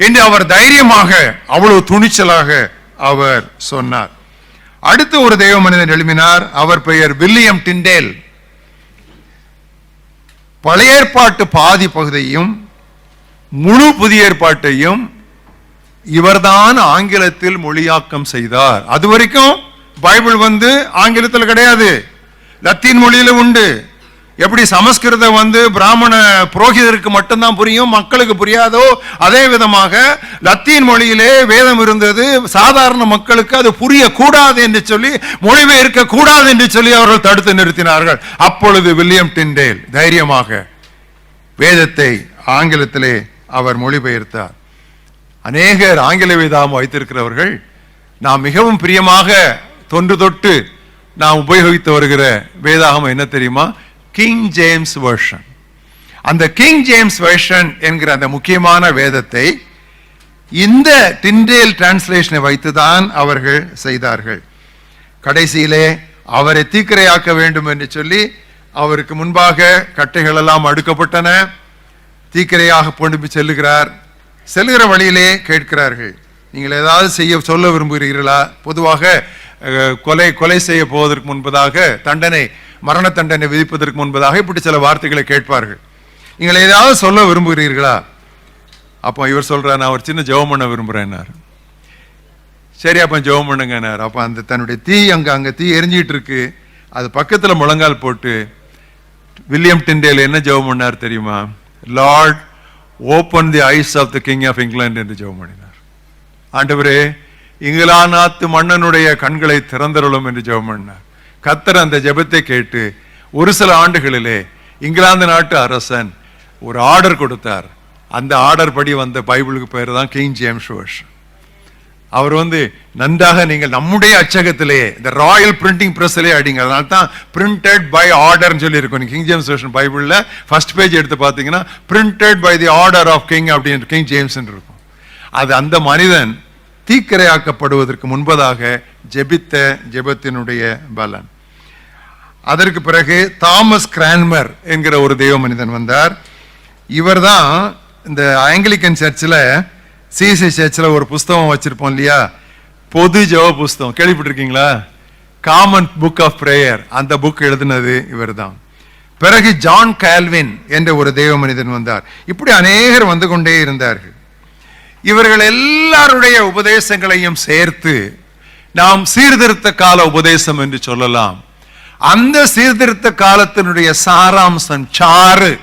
என்று அவர் தைரியமாக, அவ்வளவு துணிச்சலாக அவர் சொன்னார். அடுத்து ஒரு தேவ மனிதன் எழுப்பினார். அவர் பெயர் வில்லியம் டிண்டேல். பழைய ஏற்பாட்டு பாதி பகுதியும் முழு புதிய ஏற்பாட்டையும் இவர்தான் ஆங்கிலத்தில் மொழியாக்கம் செய்தார். அது வரைக்கும் பைபிள் வந்து ஆங்கிலத்தில் கிடையாது, லத்தீன் மொழியில உண்டு. எப்படி சமஸ்கிருதம் வந்து பிராமண புரோகிதருக்கு மட்டும்தான் புரியும், மக்களுக்கு புரியாதோ, அதே விதமாக லத்தீன் மொழியிலே வேதம் இருந்தது. சாதாரண மக்களுக்கு அது புரியக்கூடாது என்று சொல்லி, மொழிபெயர்க்க கூடாது என்று சொல்லி அவர்கள் தடுத்து நிறுத்தினார்கள். அப்பொழுது வில்லியம் டிண்டேல் தைரியமாக வேதத்தை ஆங்கிலத்திலே அவர் மொழிபெயர்த்தார். அநேகர் ஆங்கில வேதாகம் வைத்திருக்கிறவர்கள் நாம் மிகவும் பிரியமாக தொன்று தொட்டு நாம் உபயோகித்து வருகிற வேதாகம் என்ன தெரியுமா? King James version. அந்த கிங் ஜேம்ஸ் வெர்ஷன் என்கிற அந்த முக்கியமான வேதத்தை இந்த டிண்டேல் டிரான்ஸ்லேஷனை வைத்துதான் அவர்கள் செய்தார்கள். கடைசியிலே அவரை தீக்கிரையாக்க வேண்டும் என்று சொல்லி அவருக்கு முன்பாக கட்டைகள் எல்லாம் அடுக்கப்பட்டன. தீக்கிரையாக கொண்டு செல்லுகிறார். செல்லுகிற வழியிலே கேட்கிறார்கள், நீங்கள் ஏதாவது சொல்ல விரும்புகிறீர்களா? பொதுவாக கொலை செய்ய போவதற்கு முன்பதாக, மரண தண்டனை விதிப்பதற்கு முன்பதாக இப்படி சில வார்த்தைகளை கேட்பார்கள். நீங்கள் ஏதாவது சொல்ல விரும்புகிறீர்களா? அப்போ இவர் சொல்றார், நான் ஒரு சின்ன ஜெபம் பண்ண விரும்புறேன்னார். சரி, அப்ப ஜெபம் பண்ணுங்கன்னார். அப்ப அந்த தன்னுடைய தீ அங்க தீ எரிஞ்சிட்டு இருக்கு, அது பக்கத்துல முழங்கால் போட்டு வில்லியம் டிண்டேல் என்ன ஜெபம் பண்ணார் தெரியுமா? Lord, open the eyes of the king of England என்று ஜெபம் பண்ணினார். ஆண்டவரே, இங்கிலாந்து நாட்டு மன்னனுடைய கண்களை திறந்தருளும் என்று ஜெபம் பண்ணார். கர்த்தர் அந்த ஜெபத்தை கேட்டு ஒரு சில ஆண்டுகளிலே இங்கிலாந்து நாட்டு அரசன் ஒரு ஆர்டர் கொடுத்தார். அந்த ஆர்டர் படி வந்த பைபிளுக்கு பேர் தான் கிங் ஜேம்ஸ் வெர்ஷன். அவர் நன்றாக நீங்கள் நம்முடைய அச்சகத்திலே இந்த ராயல் பிரிண்டிங் பிரஸ்ஸிலே அடிங்க. அதனால தான் பிரிண்டட் பை ஆர்டர்னு சொல்லி இருக்கும். கிங் ஜேம்ஸ் வெர்ஷன் பைபிள்ல ஃபர்ஸ்ட் பேஜ் எடுத்து பார்த்தீங்கன்னா printed by the order of king அப்படின்னு கிங் ஜேம்ஸ் இருக்கும். அது அந்த மனிதன் தீக்கிரையாக்கப்படுவதற்கு முன்பதாக ஜெபித்த ஜெபத்தினுடைய பலன். அதற்கு பிறகு தாமஸ் கிரான்மர் என்கிற ஒரு தெய்வ மனிதன் வந்தார். இவர் தான் இந்த ஆங்கிலிக்கன் சர்ச்சில், சிசி சர்ச்சில் ஒரு புஸ்தகம் வச்சிருப்போம் இல்லையா, பொது ஜெப புஸ்தகம், கேள்விப்பட்டிருக்கீங்களா? Common book of prayer. அந்த புக் எழுதினது இவர் தான். பிறகு ஜான் கால்வின் என்ற ஒரு தெய்வ மனிதன் வந்தார். இப்படி அநேகர் வந்து கொண்டே இருந்தார்கள். இவர்கள் எல்லாருடைய உபதேசங்களையும் சேர்த்து நாம் சீர்திருத்த கால உபதேசம் என்று சொல்லலாம். அந்த சீர்திருத்த காலத்தினுடைய சாராம்சம் சாறு.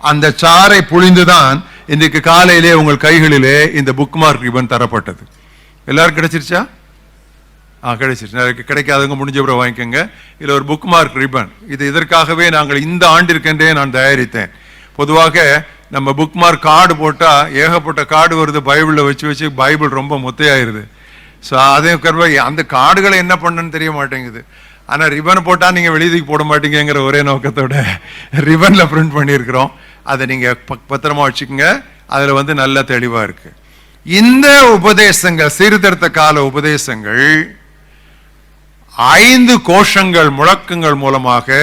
அந்த சாறை புழிந்துதான் இன்றைக்கு காலையிலே உங்கள் கைகளிலே இந்த புக் மார்க் ரிபன் தரப்பட்டது. எல்லாரும் கிடைச்சிருச்சா? கிடைச்சிருச்சு. கிடைக்காதவங்க முடிஞ்சபுறம் வாங்கிக்கோங்க. இதுல ஒரு புக் மார்க் ரிபன். இது இதற்காகவே நாங்கள் இந்த ஆண்டிற்கென்றே நான் தயாரித்தேன். பொதுவாக நம்ம புக் மார்க் கார்டு போட்டா ஏகப்பட்ட கார்டு வருது, பைபிள்ல வச்சு பைபிள் ரொம்ப மொத்தையாயிருது. ஸோ அதே அந்த கார்டுகளை என்ன பண்ணுன்னு தெரிய மாட்டேங்குது. ஆனா ரிபன் போட்டா நீங்க வெளியதுக்கு போட மாட்டீங்கிற ஒரே நோக்கத்தோட ரிபன்ல பிரிண்ட் பண்ணியிருக்கிறோம். அதை நீங்க பத்திரமா வச்சுக்கோங்க. அதுல நல்ல தெளிவா இருக்கு. இந்த உபதேசங்கள், சீர்திருத்த கால உபதேசங்கள் 5 கோஷங்கள், முழக்கங்கள் மூலமாக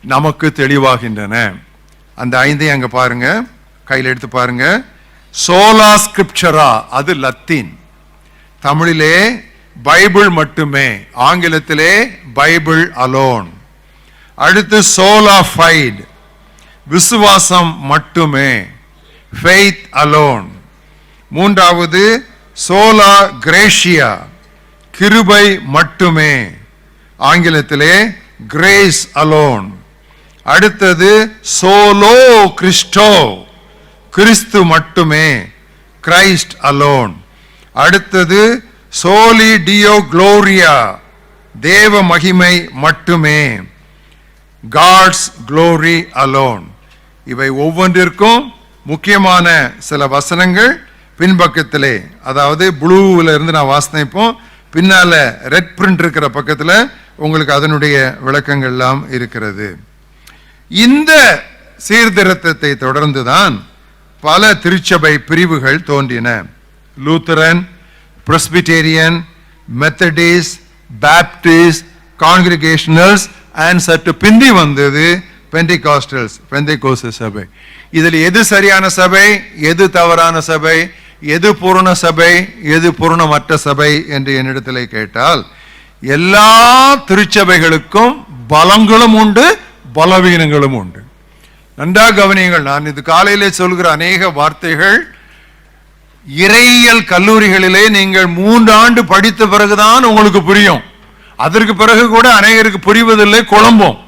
நமக்கு தெளிவாகின்றன. அந்த 5 அங்க பாருங்க, கையில் எடுத்து பாருங்க. சோலா ஸ்கிரிப்சரா, அது லத்தீன். தமிழிலே பைபிள் மட்டுமே, ஆங்கிலத்திலே பைபிள் அலோன். அடுத்து சோலா ஃபைட், விசுவாசம் மட்டுமே, ஃபெய்த் அலோன். மூன்றாவது சோலா கிரேஷியா, கிருபை மட்டுமே, ஆங்கிலத்திலே கிரேஸ் அலோன். அடுத்தது சோலோ கிறிஸ்டோ, கிறிஸ்து மட்டுமே, கிரைஸ்ட் அலோன். அடுத்தது சோலி டியோ குளோரியா, தேவ மகிமை மட்டுமே, காட்ஸ் குளோரி அலோன். இவை ஒவ்வொன்றிற்கும் முக்கியமான சில வசனங்கள் பின்பக்கத்திலே, அதாவது ப்ளூவில் இருந்து நான் வாசிப்போம், பின்னால ரெட் பிரிண்ட் இருக்கிற பக்கத்தில் உங்களுக்கு அதனுடைய விளக்கங்கள் எல்லாம் இருக்கிறது. இந்த சீர்திருத்தத்தை தொடர்ந்துதான் பல திருச்சபை பிரிவுகள் தோன்றின. Lutheran, Presbyterian, Methodist, Baptist, Congregationals and சற்று பிந்தி வந்தது பெண்டிகாஸ்டல்ஸ், பெந்தைகோஸ்து சபை. இதில் எது சரியான சபை, எது தவறான சபை, எது பூரண சபை, எது பூரணமற்ற சபை என்று என்னிடத்திலே கேட்டால், எல்லா திருச்சபைகளுக்கும் பலங்களும் உண்டு, பலவீனங்களும் உண்டு. நன்றாக கவனியுங்கள். நான் இது காலையிலே சொல்கிற அநேக வார்த்தைகள் இறையியல் கல்லூரிகளிலே நீங்கள் 3 ஆண்டு படித்த பிறகுதான் உங்களுக்கு புரியும். அதற்கு பிறகு கூட அநேகருக்கு புரிவதில்லை, குழம்பும்.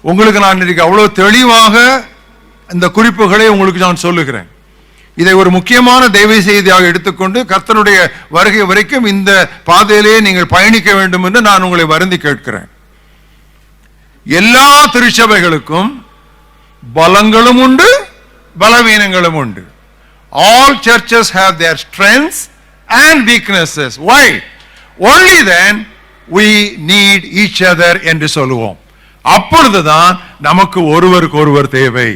உங்களுக்கு நான் இன்னைக்கு அவ்வளவு தெளிவாக இந்த குறிப்புகளை உங்களுக்கு நான் சொல்லுகிறேன். இதை ஒரு முக்கியமான தெய்வ செய்தியாக எடுத்துக்கொண்டு கர்த்தருடைய வருகை வரைக்கும் இந்த பாதையிலே நீங்கள் பயணிக்க வேண்டும் என்று நான் உங்களை வருந்தி கேட்கிறேன். எல்லா திருச்சபைகளுக்கும் பலங்களும் உண்டு, பலவீனங்களும் உண்டு. All churches have their strengths and weaknesses. Why? Only then we need each other என்று சொல்லுவோம். அப்பொழுதுதான் நமக்கு ஒருவருக்கு ஒருவர் தேவை.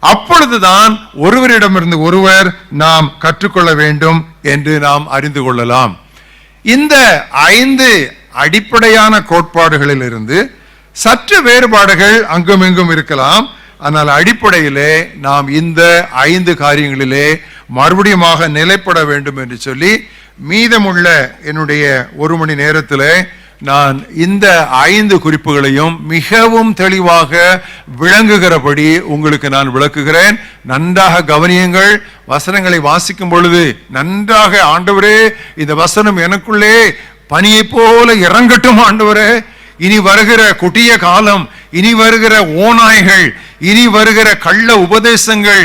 அப்பொழுதுதான் ஒருவரிடமிருந்து ஒருவர் நாம் கற்றுக்கொள்ள வேண்டும் என்று நாம் அறிந்து கொள்ளலாம். இந்த 5 அடிப்படையான கோட்பாடுகளில் இருந்து சற்று வேறுபாடுகள் அங்கும் இங்கும் இருக்கலாம். ஆனால் அடிப்படையிலே நாம் இந்த 5 காரியங்களிலே மறுபடியுமாக நிலைப்பட வேண்டும் என்று சொல்லி மீதமுள்ள என்னுடைய 1 மணி நேரத்தில் நான் இந்த 5 குறிப்புகளையும் மிகவும் தெளிவாக விளங்குகிறபடி உங்களுக்கு நான் விளக்குகிறேன். நன்றாக கவனியுங்கள். வசனங்களை வாசிக்கும் பொழுது நன்றாக, ஆண்டவரே இந்த வசனம் எனக்குள்ளே பனியை போல இறங்கட்டும் ஆண்டவரே, இனி வருகிற கொடிய காலம், இனி வருகிற ஓநாய்கள், இனி வருகிற கள்ள உபதேசங்கள்,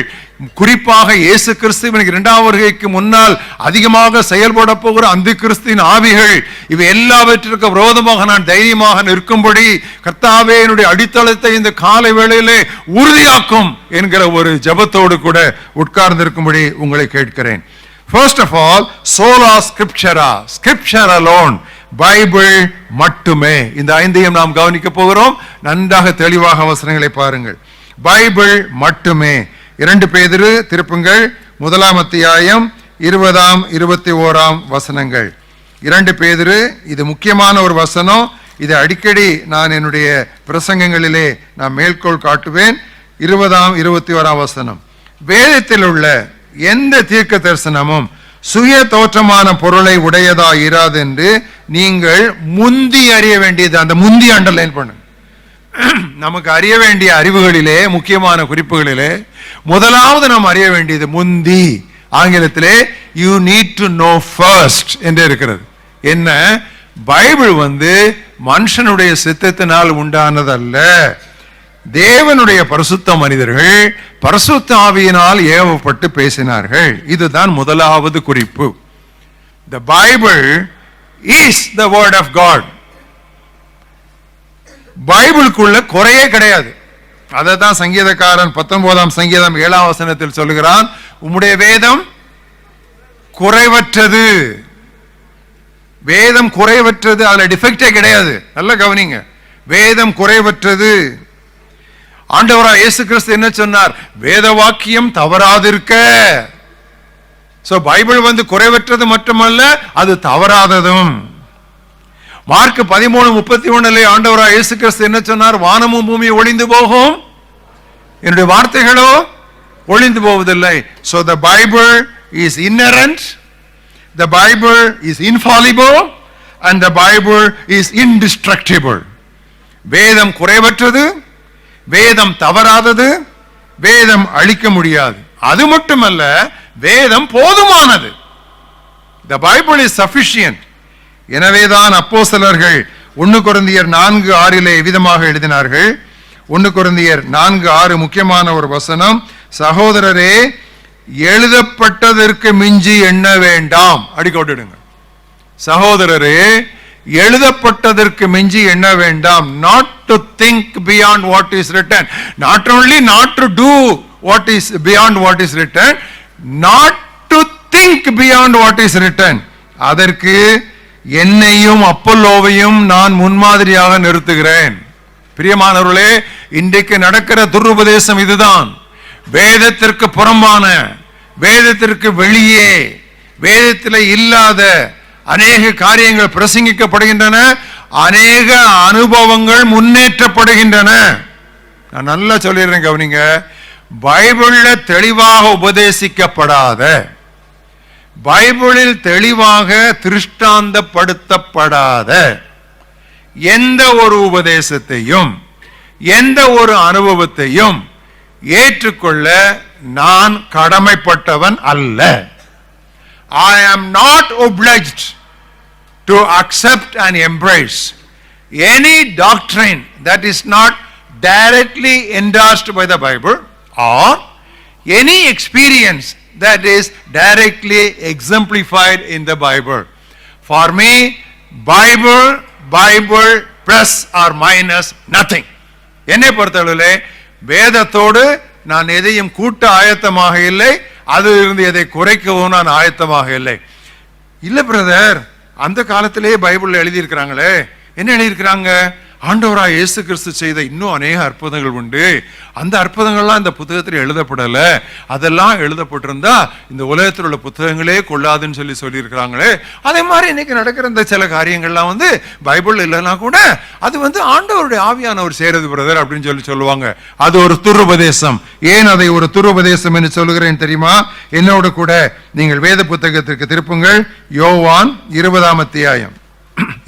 குறிப்பாக இயேசு கிறிஸ்துவின் 2ஆம் வருகைக்கு முன்னால் அதிகமாக செயல்பட போகிற அந்த கிறிஸ்துவின் ஆவிகள், இவை எல்லாவற்றிற்கு விரோதமாக நான் தைரியமாக நிற்கும்படி கர்த்தாவே என்னுடைய அடித்தளத்தை இந்த காலை வேளையிலே உறுதியாக்கும் என்கிற ஒரு ஜெபத்தோடு கூட உட்கார்ந்திருக்கும்படி உங்களை கேட்கிறேன். First of all, sola scriptura, scripture alone, Bible மட்டுமே. இந்த 5ஐயும் நாம் கவனிக்க போகிறோம். நன்றாக தெளிவாக வசனங்களை பாருங்கள். பைபிள் மட்டுமே. 2 பேதுரு திருப்புங்கள், 1ஆம் அத்தியாயம் 20ஆம் 21ஆம் வசனங்கள். 2 பேதுரு, இது முக்கியமான ஒரு வசனம். இதை அடிக்கடி நான் என்னுடைய பிரசங்கங்களிலே நான் மேற்கோள் காட்டுவேன். 20ஆம் 21ஆம் வசனம். வேதத்தில் உள்ள எந்த தீர்க்க தரிசனமும் சுய தோற்றமான பொருளை உடையதா இராது என்று நீங்கள் முந்தி அறிய வேண்டியது. அந்த முந்தி அண்டர்லைன் பண்ணுங்க. நமக்கு அறிய வேண்டிய அறிவுகளிலே, முக்கியமான குறிப்புகளிலே முதலாவது நாம் அறிய வேண்டியது முந்தி. ஆங்கிலத்திலே you need to know first என்று இருக்கிறது. என்ன? பைபிள் மனுஷனுடைய சித்தத்தினால் உண்டானதல்ல. தேவனுடைய பரிசுத்த மனிதர்கள் பரிசுத்த ஆவியினால் ஏவப்பட்டு பேசினார்கள். இதுதான் முதலாவது குறிப்பு. The Bible is the word of God. பைபிளுக்குள்ள குறையே கிடையாது. அதை தான் சங்கீதக்காரன் 19ஆம் சங்கீதம் 7ஆம் வசனத்தில் சொல்லுகிறான், உம்முடைய வேதம் குறைவற்றது. வேதம் குறைவற்றது, அதுல டிஃபெக்டே கிடையாது. நல்ல கவனிங்க, வேதம் குறைவற்றது. ஆண்டவராய் இயேசு கிறிஸ்து என்ன சொன்னார்? வேத வாக்கியம் தவறாதிருக்க. சோ பைபிள் குறைவற்றது மட்டுமல்ல, அது தவறாததும். மார்க் 13:31 ஆண்டவராய் இயேசு கிறிஸ்து என்ன சொன்னார்? வானமும் பூமி ஒளிந்து போகும், என்னுடைய வார்த்தைகளோ ஒளிந்து போவதில்லை. So the Bible is inerrant, the Bible is infallible, and the Bible is indestructible. வேதம் குறைவற்றது, வேதம் தவறாதது, வேதம் அழிக்க முடியாது. அது மட்டுமல்ல, வேதம் போதுமானது. The Bible is sufficient. எனவேதான் அப்போஸ்தலர்கள் 1 கொரிந்தியர் 4:6 விதமாக எழுதினார்கள். 1 கொரிந்தியர் 4:6 முக்கியமான ஒரு வசனம். சகோதரரே, எழுதப்பட்டதற்கு மிஞ்சி எண்ண வேண்டாம். அடிக்கோட்டிடுங்க. சகோதரரே, எழுதப்பட்டதற்கு மிஞ்சி எண்ண வேண்டாம். not to think beyond what is written, not only not to do what is beyond what is written, not to think beyond what is written. அதற்கு என்னையும் அப்பல்லோவையும் நான் முன்மாதிரியாக நிறுத்துகிறேன். பிரியமானவர்களே, இன்றைக்கு நடக்கிற துருபதேசம் இதுதான். வேதத்திற்கு புறம்பான, வேதத்திற்கு வெளியே, வேதத்தில் இல்லாத அநேக காரியங்கள் பிரசங்கிக்கப்படுகின்றன, அநேக அனுபவங்கள் முன்னேற்றப்படுகின்றன. நான் நல்லா சொல்லிடுறேன், கவனிங்க. பைபிள்ல தெளிவாக உபதேசிக்கப்படாத, பைபிளில் தெளிவாக திருஷ்டாந்தப்படுத்தப்படாத எந்த ஒரு உபதேசத்தையும், எந்த ஒரு அனுபவத்தையும் ஏற்றுக்கொள்ள நான் கடமைப்பட்டவன் அல்ல. I am not obliged to accept and embrace any doctrine that is not directly endorsed by the Bible, or any experience that is directly exemplified in the Bible. For me, Bible plus or minus nothing. என்னை பொறுத்தளவிலே வேதத்தோடு நான் எதையும் கூட்ட ஆயத்தமாக இல்லை, அதிலிருந்து எதை குறைக்கவும் நான் ஆயத்தமாக இல்லை. இல்ல பிரதர், அந்த காலத்திலேயே பைபிள்ல எழுதியிருக்கிறாங்களே. என்ன எழுதியிருக்கிறாங்க? ஆண்டவராய் இயேசு கிறிஸ்து செய்த இன்னும் அநேக அற்புதங்கள் உண்டு. அந்த அற்புதங்கள்லாம் இந்த புத்தகத்தில் எழுதப்படல. அதெல்லாம் எழுதப்பட்டிருந்தா இந்த உலகத்தில் உள்ள புத்தகங்களே கொள்ளாதுன்னு சொல்லியிருக்கிறாங்களே. அதே மாதிரி இன்னைக்கு நடக்கிற இந்த சில காரியங்கள்லாம் பைபிள் இல்லைன்னா கூட அது ஆண்டவருடைய ஆவியானவர் செய்யறது பிரதர் அப்படின்னு சொல்லுவாங்க. அது ஒரு துருபதேசம். ஏன் அதை ஒரு துருபதேசம் என்று சொல்லுகிறேன் தெரியுமா? என்னோட கூட நீங்கள் வேத புத்தகத்திற்கு திருப்புங்கள். யோவான் 20ஆம் அத்தியாயம்.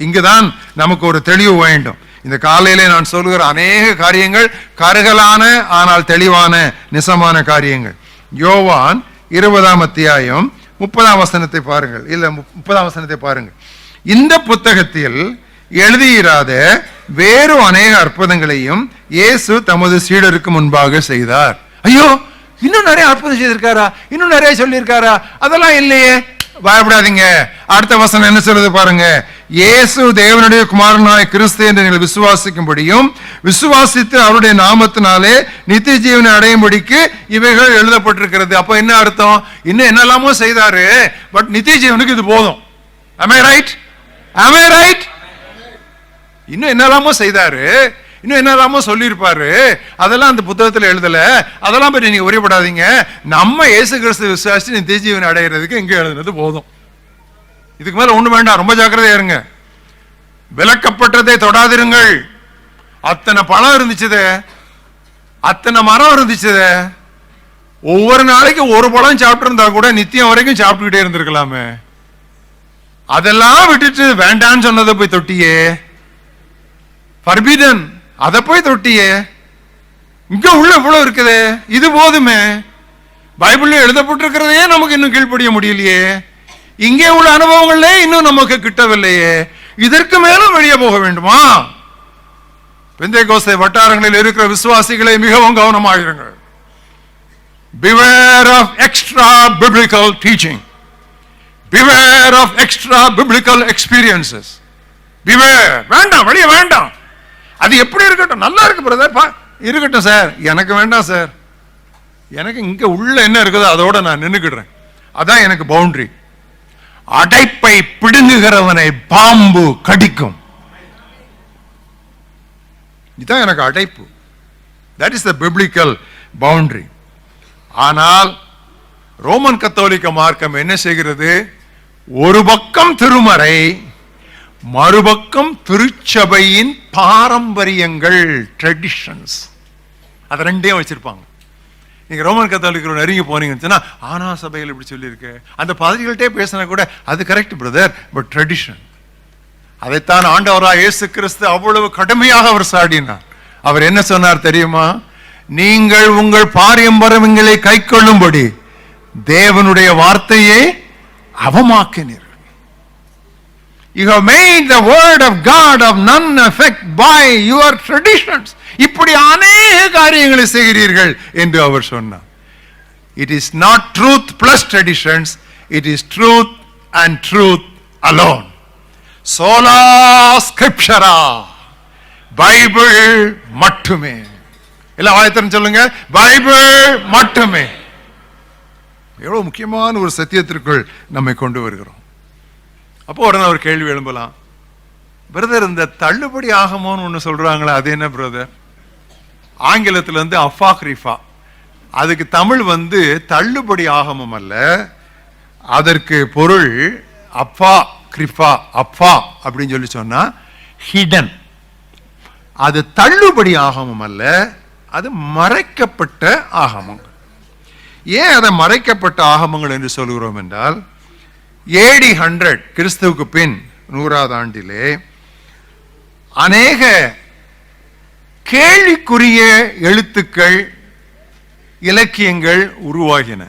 இங்குதான் நமக்கு ஒரு தெளிவு வேண்டும். இந்த காலையிலே நான் சொல்லுகிற அநேக காரியங்கள் கருகலான ஆனால் தெளிவான நிசமான காரியங்கள். யோவான் 20ஆம் அத்தியாயம் 30ஆம் வசனத்தை பாருங்கள். இல்ல 30ஆம் வசனத்தை பாருங்கள். இந்த புத்தகத்தில் எழுதியிராத வேறு அநேக அற்புதங்களையும் இயேசு தமது சீடருக்கு முன்பாக செய்தார். ஐயோ, இன்னும் நிறைய அற்புதம் செய்திருக்காரா? இன்னும் நிறைய சொல்லியிருக்காரா? அதெல்லாம் இல்லையே. பயப்படாதீங்க. அடுத்த வசனம் என்ன சொல்றது பாருங்க. இயேசு தேவனுடைய குமாரனாய் கிறிஸ்து என்று நீங்கள் விசுவாசிக்கும்படியும் விசுவாசித்து அவருடைய நாமத்தினாலே நித்திய ஜீவனை அடையும்படிக்கு இவைகள் எழுதப்பட்டிருக்கிறது. அப்ப என்ன அர்த்தம்? இன்னும் என்னெல்லாமோ செய்தாரு, பட் நித்திய ஜீவனுக்கு இது போதும். Am I right? Am I right? இன்னும் என்னெல்லாமோ செய்தாரு, இன்னும் என்னெல்லாமோ சொல்லியிருப்பாரு. அதெல்லாம் அந்த புத்தகத்தில் எழுதல. அதெல்லாம் பற்றி நீங்க உரைப்படாதீங்க. நம்ம இயேசு கிறிஸ்து விசுவாசி நித்திய ஜீவனை அடைகிறதுக்கு எங்க எழுதுனது போதும். இதுக்கு மேல ஒண்ணு வேண்டாம். ரொம்ப ஜாக்கிரதையா இருங்க. விலக்கப்பட்டதை தொடாதிருங்கள். அத்தனை பழம் இருந்துச்சுதே, அத்தனை மரம் இருந்துச்சுதே. ஒவ்வொரு நாளைக்கு ஒரு பழம் சாப்பிட்டு இருந்தா கூட நித்தியம் வரைக்கும் சாப்பிட்டுக்கிட்டே இருந்திருக்கலாமே. அதெல்லாம் விட்டுட்டு வேண்டான்னு சொன்னதை போய் தொட்டியே. ஃபர்பிடன், அதை போய் தொட்டியே. இங்க உள்ள இவ்வளவு இருக்குதே, இது போதுமே. பைபிள்ல எழுதப்பட்டிருக்கிறதே நமக்கு இன்னும் கீழ்ப்படிய முடியலையே. இங்கே உள்ள அனுபவங்களே இன்னும் நமக்கு கிட்டவில்லையே. இதற்கு மேலும் வெளியே போக வேண்டுமா? பெந்தேகோஸ்தே வட்டாரங்களில் இருக்கிற விசுவாசிகளை மிகவும் கவனமாயிருங்கள். Beware of extra biblical teaching. Beware of extra biblical experiences. Beware. வேண்டாம், வெளியே வேண்டாம். அது எப்படி இருக்கட்டும், நல்லா இருக்கு பிரதர், இருக்கட்டும் சார். எனக்கு வேண்டாம் சார். எனக்கு இங்க உள்ள என்ன இருக்குதோ அதோட நான் நின்னுக்கிடுறேன். அதான் எனக்கு பவுண்டரி. அடைப்பை பிடுங்குகிறவனை பாம்பு கடிக்கும். இதுதான் எனக்கு அடைப்பு. That is the biblical boundary. ஆனால் ரோமன் கத்தோலிக்க மார்க்கம் என்ன செய்கிறது? ஒரு பக்கம் திருமறை, மறுபக்கம் திருச்சபையின் பாரம்பரியங்கள், ட்ரெடிஷன்ஸ். அது ரெண்டையும் வச்சிருப்பாங்க. நீங்க ரோமன் கத்தோலிக்கரோட நெருங்கி போனீங்கன்னு சொன்னா, ஆனா சபையில் இப்படி சொல்லியிருக்கு, அந்த பாதிரிகள்கிட்டே பேசினா கூட அது கரெக்ட் பிரதர், பட் ட்ரெடிஷன். அதைத்தான் ஆண்டவராய் இயேசு கிறிஸ்து அவ்வளவு கடுமையாக அவர் சாடினார். அவர் என்ன சொன்னார் தெரியுமா? நீங்கள் உங்கள் பாரம்பரியங்களை கை கொள்ளும்படி தேவனுடைய வார்த்தையை அவமாக்கினீர்கள். You have made the word of God of none effect by your traditions. இப்படி அநேக காரியங்களை செய்கிறீர்கள் என்று அவர் சொன்னார். It is not truth plus traditions, it is truth and truth alone. Sola scriptura. Bible மட்டுமே. எல்லாம் வாயத்திறந்து சொல்லுங்க, பைபிள் மட்டுமே. எவ்வளவு முக்கியமான ஒரு சத்தியத்திற்குள் நம்மை கொண்டு வருகிறோம். அப்போ உடனே ஒரு கேள்வி எழும்பலாம், பிரதர் இந்த தள்ளுபடி ஆகமோன்னு ஒன்று சொல்றாங்களா, அது என்ன பிரதர்? ஆங்கிலத்தில் அஃபாக்ரிஃபா. அதுக்கு தமிழ் தள்ளுபடி ஆகமம் அல்ல. அதற்கு பொருள் அப்பா கிரிஃபா. அப்பா அப்படின்னு சொல்லி சொன்னா ஹிடன். அது தள்ளுபடி ஆகமம் அல்ல, அது மறைக்கப்பட்ட ஆகமங்கள். ஏன் அதை மறைக்கப்பட்ட ஆகமங்கள் என்று சொல்கிறோம் என்றால், AD 100 கிறிஸ்துவுக்கு பின் 100வது ஆண்டிலே அநேக கேள்விக்குரிய எழுத்துக்கள், இலக்கியங்கள் உருவாகின.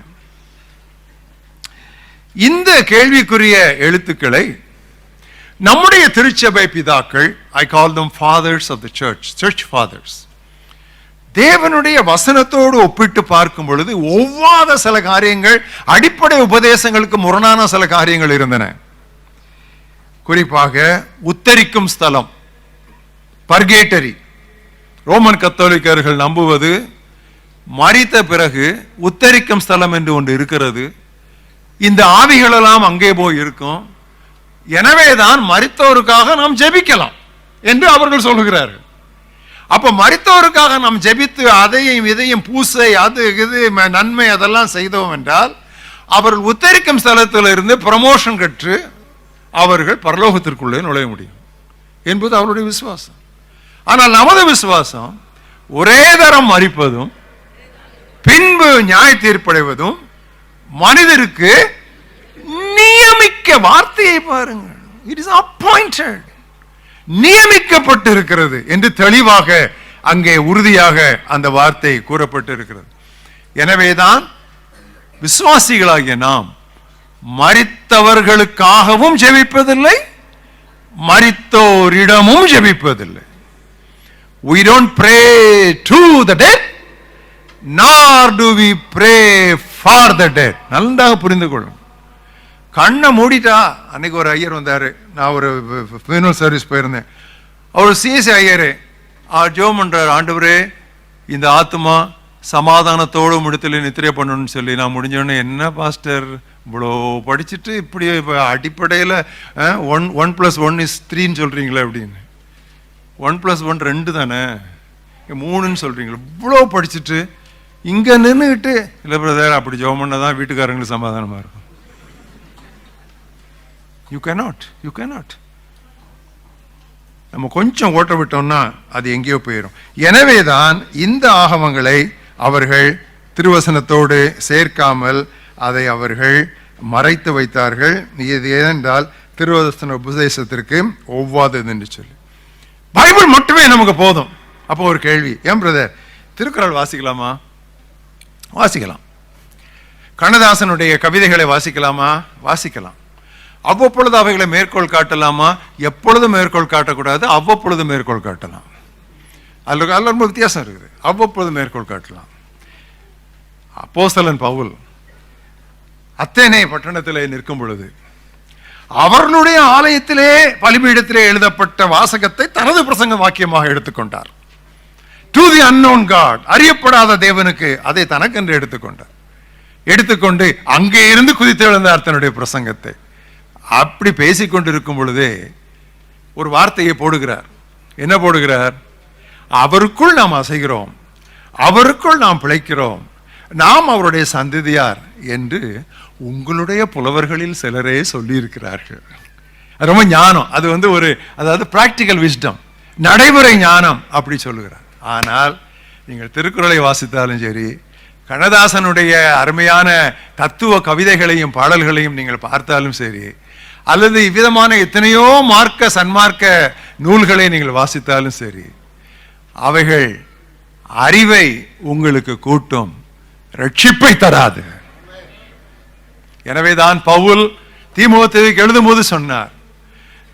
இந்த கேள்விக்குரிய எழுத்துக்களை நம்முடைய திருச்சபை பிதாக்கள், I call them fathers of the church, church fathers, தேவனுடைய வசனத்தோடு ஒப்பிட்டு பார்க்கும் பொழுது ஒவ்வாத சில காரியங்கள், அடிப்படை உபதேசங்களுக்கு முரணான சில காரியங்கள் இருந்தன. குறிப்பாக உத்தரிக்கும் ஸ்தலம், பர்கேட்டரி. ரோமன் கத்தோலிக்கர்கள் நம்புவது மரித்த பிறகு உத்தரிக்கும் ஸ்தலம் என்று ஒன்று இருக்கிறது. இந்த ஆவிகளெல்லாம் அங்கே போய் இருக்கும். எனவேதான் மரித்தோருக்காக நாம் ஜெபிக்கலாம். என்று அவர்கள் சொல்லுகிறார்கள். அப்ப மரித்தோருக்காக நாம் ஜெபித்து அதையும் இதையும் பூசை அது இது நன்மை அதெல்லாம் செய்தோம் என்றால் அவர்கள் உத்தரிக்கும் ஸ்தலத்தில் இருந்து ப்ரமோஷன் கற்று அவர்கள் பரலோகத்திற்குள்ளே நுழைய முடியும் என்பது அவருடைய விசுவாசம். ஆனால் நமது விசுவாசம் ஒரே தரம் மரிப்பதும் பின்பு நியாய தீர்ப்படைவதும் மனிதருக்கு நியமிக்க, வார்த்தையை பாருங்கள், இட் இஸ் அப்பாயிண்டட், நியமிக்கப்பட்டு இருக்கிறது என்று தெளிவாக அங்கே உறுதியாக அந்த வார்த்தை கூறப்பட்டு இருக்கிறது. எனவேதான் விசுவாசிகளாகிய நாம் மரித்தவர்களுக்காகவும் ஜெபிப்பதில்லை, மரித்தோரிடமும் ஜெபிப்பதில்லை. We don't pray to the dead, nor do we pray for the dead. நன்றாக புரிந்து கொள்ளும். கண்ணை மூடிட்டா, அன்னைக்கு ஒரு ஐயர் வந்தாரு, நான் ஒரு ஃபியூனரல் சர்வீஸ் போயிருந்தேன். அவர் சிஎஸ்சி ஐயரு ஜெபம் பண்றாரு, ஆண்டவரே இந்த ஆத்மா சமாதானத்தோடு முடித்துல நித்திரை பண்ணணும்னு சொல்லி. நான் முடிஞ்சோடனே, என்ன பாஸ்டர் இவ்வளோ படிச்சுட்டு இப்படி அடிப்படையில் 1+1 is 3 சொல்றீங்களே அப்படின்னு. 1+1 2 தானே, 3 சொல்றீங்களா? இவ்வளோ படிச்சுட்டு இங்க நின்றுக்கிட்டு, இல்லை பிரதர் அப்படி ஜெபம் பண்ணாதான் வீட்டுக்காரங்களுக்கு சமாதானமா இருக்கும். You cannot. நம்ம கொஞ்சம் ஓட்ட விட்டோம்னா அது எங்கேயோ போயிடும். எனவேதான் இந்த ஆகமங்களை அவர்கள் திருவசனத்தோடு சேர்க்காமல் அதை அவர்கள் மறைத்து வைத்தார்கள். இது ஏனென்றால் திருவசன உபதேசத்திற்கு ஒவ்வாதது என்று சொல்லி. பைபிள் மட்டுமே நமக்கு போதும். அப்போ ஒரு கேள்வி, ஏன் பிரதர் திருக்குறள் வாசிக்கலாமா? வாசிக்கலாம். கண்ணதாசனுடைய கவிதைகளை வாசிக்கலாமா? வாசிக்கலாம். அவ்வப்பொழுது அவைகளை மேற்கோள் காட்டலாமா? எப்பொழுதும் மேற்கோள் காட்டக்கூடாது, அவ்வப்பொழுது மேற்கோள் காட்டலாம். அதில் ரொம்ப வித்தியாசம் இருக்குது. அவ்வப்பொழுது மேற்கோள் காட்டலாம். அப்போஸ்தலன் பவுல் அத்தேனே பட்டணத்திலே நிற்கும் பொழுது அவர்களுடைய ஆலயத்திலே பலிபீடத்திலே எழுதப்பட்ட வாசகத்தை தனது பிரசங்க வாக்கியமாக எடுத்துக்கொண்டார். டு தி அன்னோன் காட், அறியப்படாத தேவனுக்கு, அதை தனக்கென்று எடுத்துக்கொண்டு அங்கே இருந்து குதித்து எழுந்தார் தன்னுடைய பிரசங்கத்தை. அப்படி பேசிக்கொண்டிருக்கும் பொழுதே ஒரு வார்த்தையை போடுகிறார். என்ன போடுகிறார்? அவருக்குள் நாம் அசைகிறோம், அவருக்குள் நாம் பிழைக்கிறோம், நாம் அவருடைய சந்ததியார் என்று உங்களுடைய புலவர்களில் சிலரே சொல்லி இருக்கிறார்கள். ரொம்ப ஞானம். அது அதாவது பிராக்டிக்கல் விஸ்டம், நடைமுறை ஞானம் அப்படி சொல்லுகிறார். ஆனால் நீங்கள் திருக்குறளை வாசித்தாலும் சரி, கண்ணதாசனுடைய அருமையான தத்துவ கவிதைகளையும் பாடல்களையும் நீங்கள் பார்த்தாலும் சரி, அல்லது இவ்விதமான எத்தனையோ மார்க்க சன்மார்க்க நூல்களை நீங்கள் வாசித்தாலும் சரி, அவைகள் அறிவை உங்களுக்கு கூட்டும், ரட்சிப்பை தராது. எனவேதான் பவுல் தீமோத்தேயுவுக்கு எழுதும்போது சொன்னார்,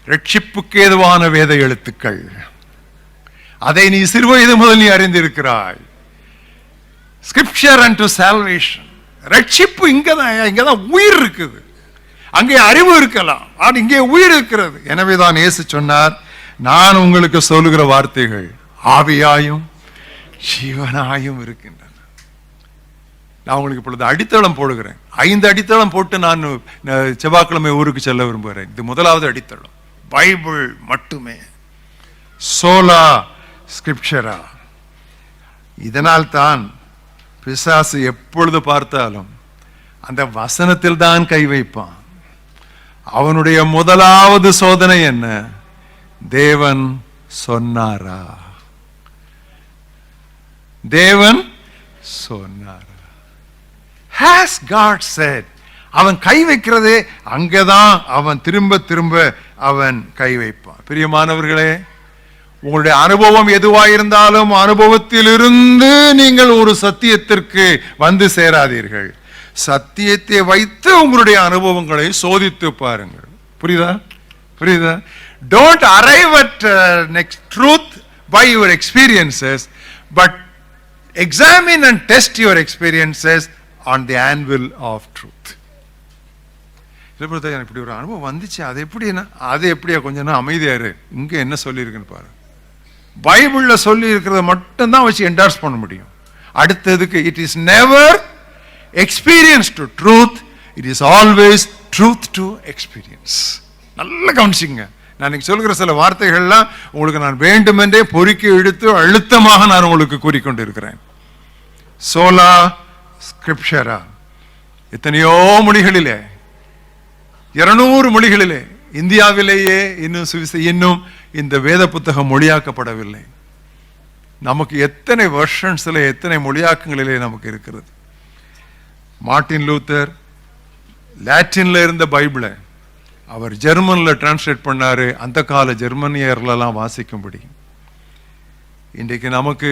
ரட்சிப்புக்கு ஏதுவான வேத எழுத்துக்கள், அதை நீ சிறுவயது முதல் நீ அறிந்திருக்கிறாய். Scripture unto salvation. ரட்சிப்பு இங்கதான் உயிர் இருக்குது. அங்கே அறிவு இருக்கலாம், ஆனால் இங்கே உயிர் இருக்கிறது. எனவேதான் இயேசு சொன்னார், நான் உங்களுக்கு சொல்லுகிற வார்த்தைகள் ஆவியாயும் ஜீவனாயும் இருக்கின்றன. நான் உங்களுக்கு இப்பொழுது அடித்தளம் போடுகிறேன். 5 அடித்தளம் போட்டு நான் செவ்வாய்க்கிழமை ஊருக்கு செல்ல விரும்புகிறேன். இது முதலாவது அடித்தளம், பைபிள் மட்டுமே, சோலா ஸ்கிரிப்சரா. இதனால் தான் பிசாசு எப்பொழுது பார்த்தாலும் அந்த வசனத்தில் தான் கை வைப்பான். அவனுடைய முதலாவது சோதனை என்ன? தேவன் சொன்னாரா? தேவன் சொன்னாரா? Has God said? அவன் கை வைக்கிறதே அங்கதான் அவன் திரும்ப திரும்ப அவன் கை வைப்பான். பிரியமானவர்களே, உங்களுடைய அனுபவம் எதுவாயிருந்தாலும் அனுபவத்திலிருந்து நீங்கள் ஒரு சத்தியத்திற்கு வந்து சேராதீர்கள். சத்தியத்தை வைத்து உங்களுடைய அனுபவங்களை சோதித்து பாருங்கள். புரியுதா? Don't arrive at next truth by your experiences, but examine and test your experiences on the anvil of truth. இப்படி ஒரு அனுபவம் வந்துச்சு, அது எப்படியா கொஞ்சம் அமைதியாரு, இங்க என்ன சொல்லி இருக்குன்னு பாரு. பைபிள்ல சொல்லி இருக்கிறத மட்டும்தான் வச்சு என்டார்ஸ் பண்ண முடியும். அடுத்ததுக்கு it is never experience to truth, it is always truth to experience. நல்ல கவனிச்சிங்க. நான் இன்னைக்கு சொல்கிற சில வார்த்தைகள்லாம் உங்களுக்கு நான் வேண்டுமென்றே பொறுக்கி எடுத்து அழுத்தமாக நான் உங்களுக்கு கூறிக்கொண்டிருக்கிறேன். சோலா ஸ்கிரிப்சரா, எத்தனையோ மொழிகளிலே, 200 மொழிகளிலே, இந்தியாவிலேயே இன்னும் இந்த வேத புத்தகம் மொழியாக்கப்படவில்லை. நமக்கு எத்தனை வெர்ஷன்ஸ்ல, எத்தனை மொழியாக்கங்களிலே நமக்கு இருக்கிறது. மார்ட்டின் லூத்தர் லாட்டின்ல இருந்த பைபிளை அவர் ஜெர்மன்ல டிரான்ஸ்லேட் பண்ணாரு, அந்த கால ஜெர்மனியர்லாம் வாசிக்கும்படி. இன்றைக்கு நமக்கு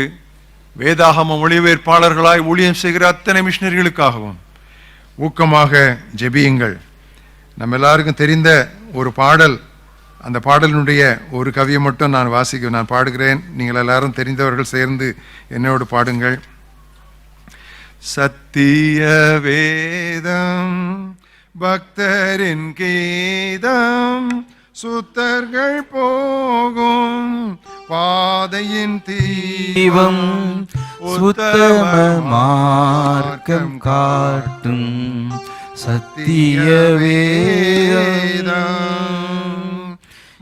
வேதாகம மொழிபெயர்ப்பாளர்களாய் ஊழியம் செய்கிற அத்தனை மிஷனரிகளுக்காகவும் ஊக்கமாக ஜெபியுங்கள். நம்ம எல்லாருக்கும் தெரிந்த ஒரு பாடல், அந்த பாடலினுடைய ஒரு கவியை மட்டும் நான் பாடுகிறேன். நீங்கள் எல்லாரும் தெரிந்தவர்கள் சேர்ந்து என்னோடு பாடுங்கள். சத்திய வேதம் பக்தரின் கீதம், சுத்தர்கள் போகும் பாதையின் தீபம், உத்தம மார்க்கம் காட்டும் சத்திய வேதம்.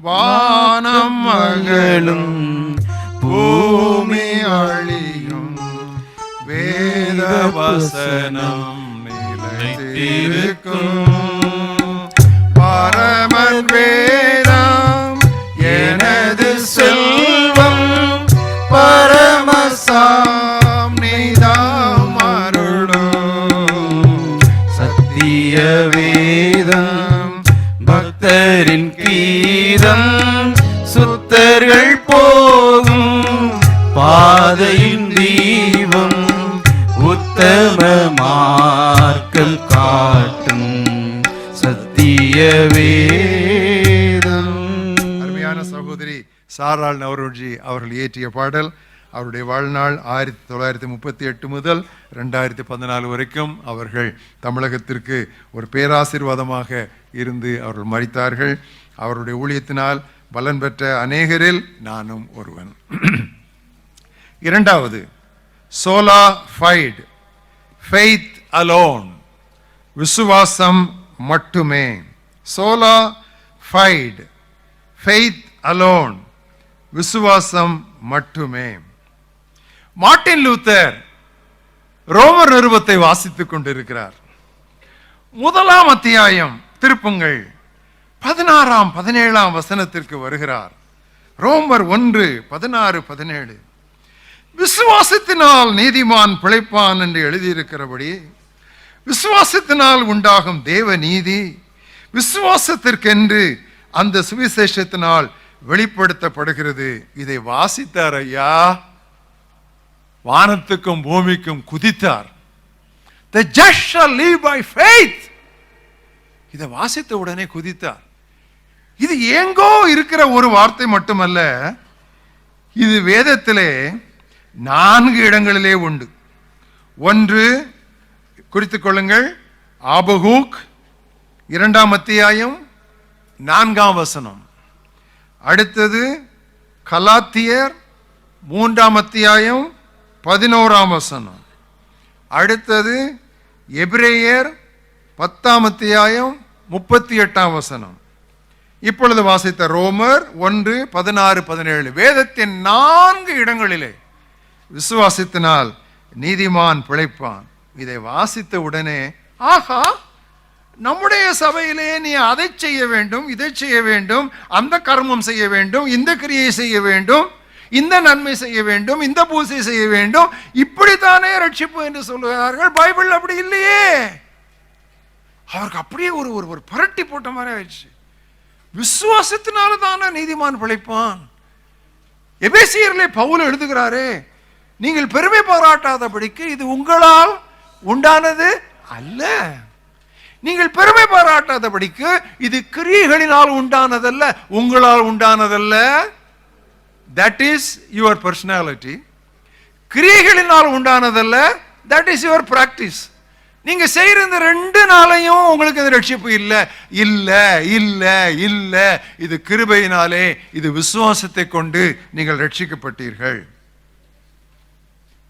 வானம் மகளும் பூமி அழியும், வேத வசனம் நிலைத்திருக்கும். பரமன் வேதம் எனது செல்வம், பரமசாம் நீதாம் அருளும். சத்திய வேதம் பக்தரின் கீதம், சுத்தர்கள் போகும் பாதையின் தீபம், உத்தம மார்க்கம் காட்டும் சத்திய வேதம். அருமையான சகோதரி சாராள் நவரோஜி அவர்கள் இயற்றிய பாடல். அவருடைய வாழ்நாள் 1938 முதல் 2014 வரைக்கும் அவர்கள் தமிழகத்திற்கு ஒரு பேராசீர்வாதமாக இருந்து அவர்கள் மரித்தார்கள். அவருடைய ஊழியத்தினால் பலன் பெற்ற அநேகரில் நானும் ஒருவன். இரண்டாவது, சோலா ஃபைட், ஃபெய்த் அலோன், விசுவாசம் மட்டுமே. சோலா ஃபைட், ஃபெய்த் அலோன், விசுவாசம் மட்டுமே. மார்ட்டின் லூத்தர் ரோமர் நிருபத்தை வாசித்துக் கொண்டிருக்கிறார். 1ஆம் அத்தியாயம் திருப்புங்கள், 16ஆம் 17ஆம் வசனத்திற்கு வருகிறார். ரோமர் 1:16-17. விசுவாசத்தினால் நீதிமான் பிழைப்பான் என்று எழுதியிருக்கிறபடி விசுவாசத்தினால் உண்டாகும் தேவ நீதி விசுவாசத்திற்கென்று அந்த சுவிசேஷத்தினால் வெளிப்படுத்தப்படுகிறது. இதை வாசித்தார் ஐயா, வானத்துக்கும் பூமிக்கும் குதித்தார். The just shall live by faith. இதை வாசித்த உடனே குதித்தார். இது எங்கோ இருக்கிற ஒரு வார்த்தை மட்டுமல்ல, இது வேதத்திலே 4 இடங்களிலே உண்டு. ஒன்று குறித்துக் கொள்ளுங்கள், ஆபகூக் 2ஆம் அத்தியாயம் 4ஆம் வசனம். அடுத்தது கலாத்தியர் 3ஆம் அத்தியாயம் 11ஆம் வசனம். அடுத்தது எபிரேயர் 10ஆம் அத்தியாயம் 38ஆம் வசனம். இப்பொழுது வாசித்த ரோமர் 1:16-17. வேதத்தின் 4 இடங்களிலே விசுவாசத்தினால் நீதிமான் பிழைப்பான். இதை வாசித்த உடனே, ஆஹா, நம்முடைய சபையிலே நீ அதை செய்ய வேண்டும், இதை செய்ய வேண்டும், அந்த கர்மம் செய்ய வேண்டும், இந்த கிரியை செய்ய வேண்டும், இந்த நன்மை செய்ய வேண்டும், இந்த பூசை செய்ய வேண்டும், இப்படித்தானே ரட்சிப்பு என்று சொல்லுகிறார்கள். பைபிள் அப்படி இல்லையே. அவருக்கு அப்படியே ஒரு புரட்டி போட்ட மாதிரி ஆயிடுச்சு. விசுவாசத்தினால தானே நீதிமான் பிழைப்பான். எபேசியரிலே பவுல் எழுதுகிறாரே, நீங்கள் பெருமை பாராட்டாதபடிக்கு இது உங்களால் உண்டானது அல்ல. நீங்கள் பெருமை பாராட்டாதபடிக்கு இது கிரியைகளினால் உண்டானதல்ல, உங்களால் உண்டானதல்ல. That is your personality. கிரியைகளினால் உண்டானதல்ல, தட் இஸ் யுவர் பிராக்டிஸ். நீங்க செய்யற இந்த 2 நாளையும் உங்களுக்கு இது ரட்சிப்பு இல்ல இல்ல இல்ல இல்ல. இது கிருபையினாலே, இது விசுவாசத்தை கொண்டு நீங்கள் ரட்சிக்கப்பட்டீர்கள்.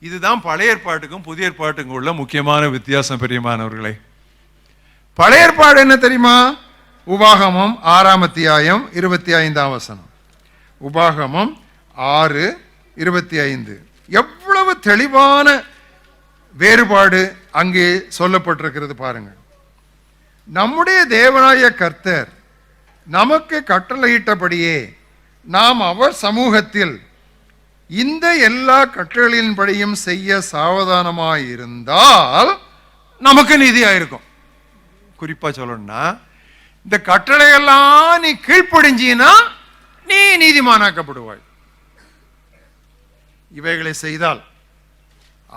இதுதான் பழைய ஏற்பாட்டுக்கும் புதிய ஏற்பாட்டுக்கும் உள்ள முக்கியமான வித்தியாசம். பெரியமானவர்களே, பழைய ஏற்பாடு என்ன தெரியுமா? உபாகமம் 6ஆம் அத்தியாயம் 25ஆம் வசனம். உபாகமம் 6:25. எவ்வளவு தெளிவான வேறுபாடு அங்கே சொல்லப்பட்டிருக்கிறது பாருங்கள். நம்முடைய தேவனாய கர்த்தர் நமக்கு கட்டளையிட்டபடியே நாம் அவர் சமூகத்தில் இந்த எல்லா கட்டளைகளின்படியும் செய்ய சாவதானமாயிருந்தால் நமக்கு நீதியாயிருக்கும். குறிப்பா சொல்லணும்னா, இந்த கட்டளையெல்லாம் நீ கீழ்ப்படிஞ்சினா நீ நீதிமானாக்கப்படுவாய், இவைகளை செய்தால்.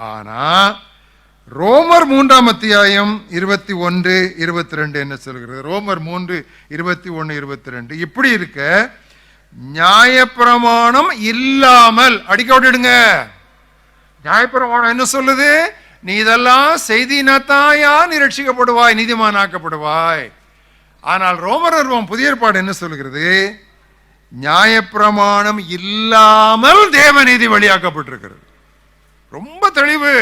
ஆனா ரோமர் 3ஆம் அத்தியாயம் 21-22 என்ன சொல்கிறது? ரோமர் 3:21-22 இப்படி இருக்க, நியாயப்பிரமாணம் இல்லாமல், அடிக்க விட்டுடுங்க, நியாயப்பிரமாணம் என்ன சொல்லுது? நீ இதெல்லாம் செய்தினாத்தாயா நீ ரட்சிக்கப்படுவாய், நீதிமானாக்கப்படுவாய். ஆனால் ரோமர் புதிய ஏற்பாடு என்ன சொல்கிறது? நியாயப்பிரமாணம் இல்லாமல் தேவநீதி வெளியாக்கப்பட்டிருக்கிறது. ரொம்ப தெளிவு.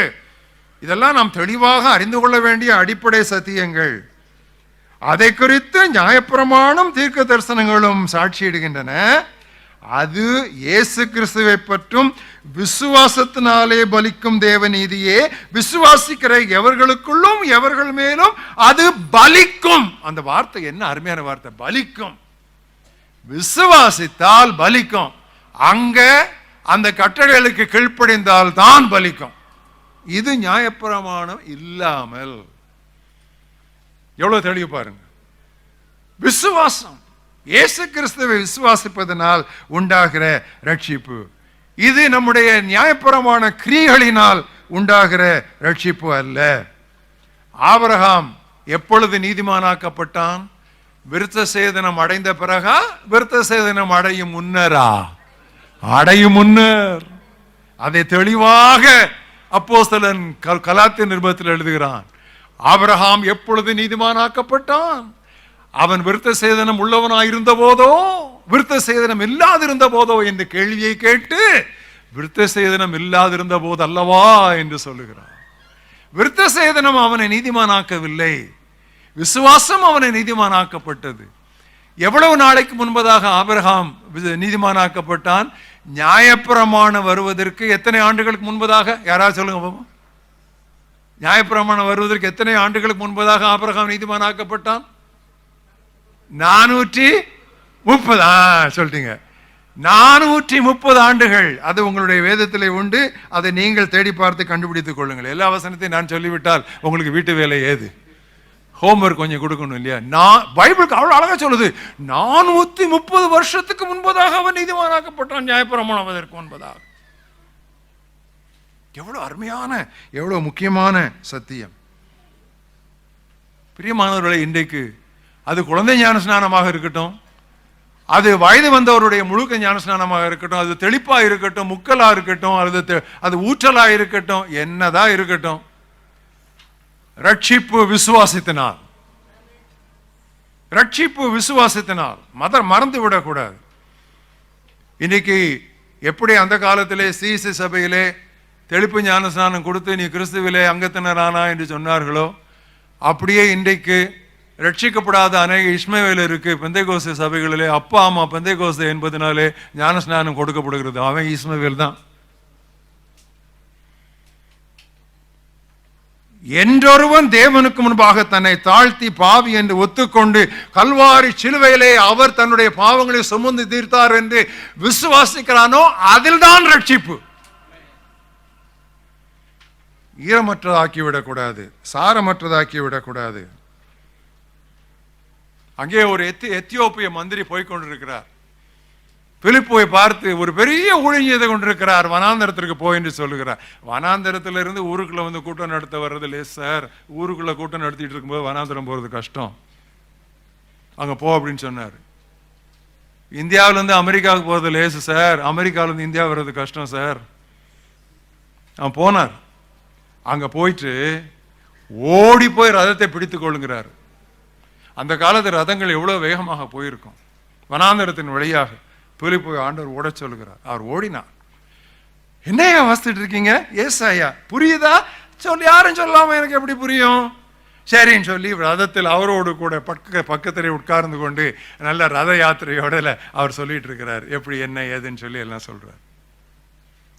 இதெல்லாம் நாம் தெளிவாக அறிந்து கொள்ள வேண்டிய அடிப்படை சத்தியங்கள். அதை குறித்து நியாயப்பிரமாணம் தீர்க்க தரிசனங்களும் சாட்சியிடுகின்றன. அது இயேசு கிறிஸ்துவை பற்றும் விசுவாசத்தினாலே பலிக்கும் தேவநீதியே விசுவாசிக்கிற எவர்களுக்குள்ளும் எவர்கள் மேலும் அது பலிக்கும். அந்த வார்த்தை என்ன அருமையான வார்த்தை, பலிக்கும். விசுவாசித்தால் பலிக்கும். அங்க அந்த கட்டளைகளுக்கு கீழ்ப்படிந்தால் தான் பலிக்கும். இது நியாயப்பிரமாணம் இல்லாமல். எவ்வளவு தெளிவு பாருங்க. விசுவாசம், இயேசு கிறிஸ்துவை விசுவாசிப்பதனால் உண்டாகிற ரட்சிப்பு. இது நம்முடைய நியாயப்பிரமாண கிரியைகளினால் உண்டாகிற ரட்சிப்பு அல்ல. ஆபிரகாம் எப்பொழுது நீதிமானாக்கப்பட்டான்? விருத்த சேதனம் அடைந்த பிறகா, விருத்த சேதனம் அடையும் முன்னரா? அடையும் முன்னர். அதை தெளிவாக அப்போஸ்தலன் கலாத்தியர் நிருபத்தில் எழுதுகிறான். ஆபிரகாம் எப்பொழுது நீதிமானாக்கப்பட்டான்? அவன் விருத்த சேதனம் உள்ளவனாயிருந்த போதோ, விருத்த சேதனம் இல்லாதிருந்த போதோ என்று கேள்வியை கேட்டு, விருத்த சேதனம் இல்லாதிருந்த போது அல்லவா என்று சொல்லுகிறான். விருத்த சேதனம் அவனை நீதிமானாக்கவில்லை, விசுவாசம் அவனை நீதிமானாக்கப்பட்டது. எவ்வளவு நாளைக்கு முன்பதாக ஆபிரகாம் நீதிமானாக்கப்பட்டான்? நியாயப்பிரமாணம் வருவதற்கு எத்தனை ஆண்டுகளுக்கு முன்பதாக? யாராவது சொல்லுங்க. நியாயப்பிரமாணம் வருவதற்கு எத்தனை ஆண்டுகளுக்கு முன்பதாக ஆபிரகாம் நீதிமானாக்கப்பட்டான்? 430. சொல்லிட்டீங்க. 430 ஆண்டுகள். அது உங்களுடைய வேதத்திலே உண்டு. அதை நீங்கள் தேடி பார்த்து கண்டுபிடித்துக் கொள்ளுங்கள். எல்லா வசனத்தையும் நான் சொல்லிவிட்டால் உங்களுக்கு வீட்டு வேலை ஏது? ஹோம்வொர்க் கொஞ்சம் கொடுக்கணும் இல்லையா? பைபிளுக்கு அவ்வளவு அழகா சொல்லுது. 430 வருஷத்துக்கு முன்பதாக அவன் நீதிமானாக்கப்பட்டான், நியாயப்பிரமாணம் அதற்கு முன்பதாக. எவ்வளவு அருமையான, எவ்வளவு முக்கியமான சத்தியம். பிரியமானவர்களை, இன்றைக்கு அது குழந்தை ஞானஸ்நானமாக இருக்கட்டும், அது வயது வந்தவருடைய முழுக்க ஞானஸ்நானமாக இருக்கட்டும், அது தெளிப்பா இருக்கட்டும், முக்கலா இருக்கட்டும், அது ஊற்றலா இருக்கட்டும், என்னதான் இருக்கட்டும், ரட்சிப்பு விசுவாசத்தினால், ரட்சிப்பு விசுவாசத்தினால் மறந்து விடக்கூடாது. இன்னைக்கு எப்படி அந்த காலத்திலே சிசி சபையிலே தெளிப்பு ஞானஸ்நானம் கொடுத்து நீ கிறிஸ்துவிலே அங்கத்தினரானா என்று சொன்னார்களோ, அப்படியே இன்றைக்கு ரட்சிக்கப்படாத அநேக இஸ்மவேலருக்கு பெந்தைகோஸ்து சபைகளிலே அப்பா அம்மா பெந்தைகோஸ்து என்பதனாலே ஞானஸ்நானம் கொடுக்கப்படுகிறது. அவன் இஸ்மவேல் தான். என்றொருவன் தேவனுக்கு முன்பாக தன்னை தாழ்த்தி பாவி என்று ஒத்துக்கொண்டு கல்வாரி சிலுவையிலே அவர் தன்னுடைய பாவங்களை சுமந்து தீர்த்தார் என்று விசுவாசிக்கிறானோ, அதில் தான் ரட்சிப்பு. ஈரமற்றதாக்கிவிடக்கூடாது, சாரமற்றதாக்கிவிடக்கூடாது. அங்கே ஒரு எத்தியோப்பிய மந்திரி போய்கொண்டிருக்கிறார். பிலிப்போவை பார்த்து ஒரு பெரிய ஊழியம் செய்து கொண்டிருக்கிறார், வனாந்தரத்திற்கு போய் என்று சொல்லுகிறார். வனாந்தரத்திலிருந்து ஊருக்குள்ள வந்து கூட்டம் நடத்த வர்றது லேஸ் சார், ஊருக்குள்ள கூட்டம் நடத்திட்டு இருக்கும்போது வனாந்தரம் போறது கஷ்டம், அங்க போ அப்படின்னு சொன்னார். இந்தியாவிலிருந்து அமெரிக்காவுக்கு போறது லேசு சார், அமெரிக்காவிலிருந்து இந்தியா வர்றது கஷ்டம் சார். அவன் போனார். அங்க போயிட்டு ஓடி போய் ரதத்தை பிடித்துக் கொள்ளுங்கிறார். அந்த காலத்து ரதங்கள் எவ்வளவு வேகமாக போயிருக்கும். வனாந்தரத்தின் வழியாக பிலிப்பை ஆண்டவர் ஓட சொல்லுகிறார். அவர் ஓடினார். என்னையா வாசித்துட்டு இருக்கீங்க? ஏசாயா புரியுதா? சொல்லி யாரும் சொல்லாம எனக்கு எப்படி புரியும்? சரின்னு சொல்லி ரதத்தில் அவரோடு கூட பக்கத்திலே உட்கார்ந்து கொண்டு நல்ல ரத யாத்திரையோட அவர் சொல்லிட்டு இருக்கிறார், எப்படி என்ன ஏதுன்னு சொல்லி எல்லாம் சொல்றார்.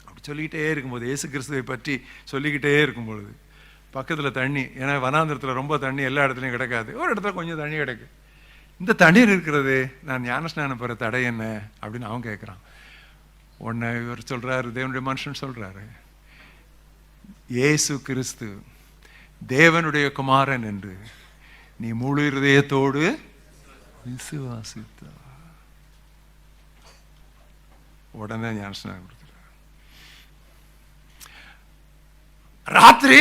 அப்படி சொல்லிக்கிட்டே இருக்கும்போது, இயேசு கிறிஸ்துவை பற்றி சொல்லிக்கிட்டே இருக்கும் பொழுது பக்கத்தில் தண்ணி, ஏன்னா வனாந்திரத்தில் ரொம்ப தண்ணி எல்லா இடத்துலையும் கிடைக்காது, ஒரு இடத்துல கொஞ்சம் தண்ணி கிடைக்கு. இந்த தண்ணீர் இருக்கிறது, நான் ஞானஸ்நானம் பெற தடை என்ன அப்படின்னு அவன் கேட்குறான். உடனே இவர் சொல்றாரு, தேவனுடைய மனுஷன் சொல்றாரு, இயேசு கிறிஸ்து தேவனுடைய குமாரன் என்று நீ முழு இருதயத்தோடு விசுவாசித்த உடனே ஞானஸ்நானம் கொடுத்துட்டார். ராத்திரி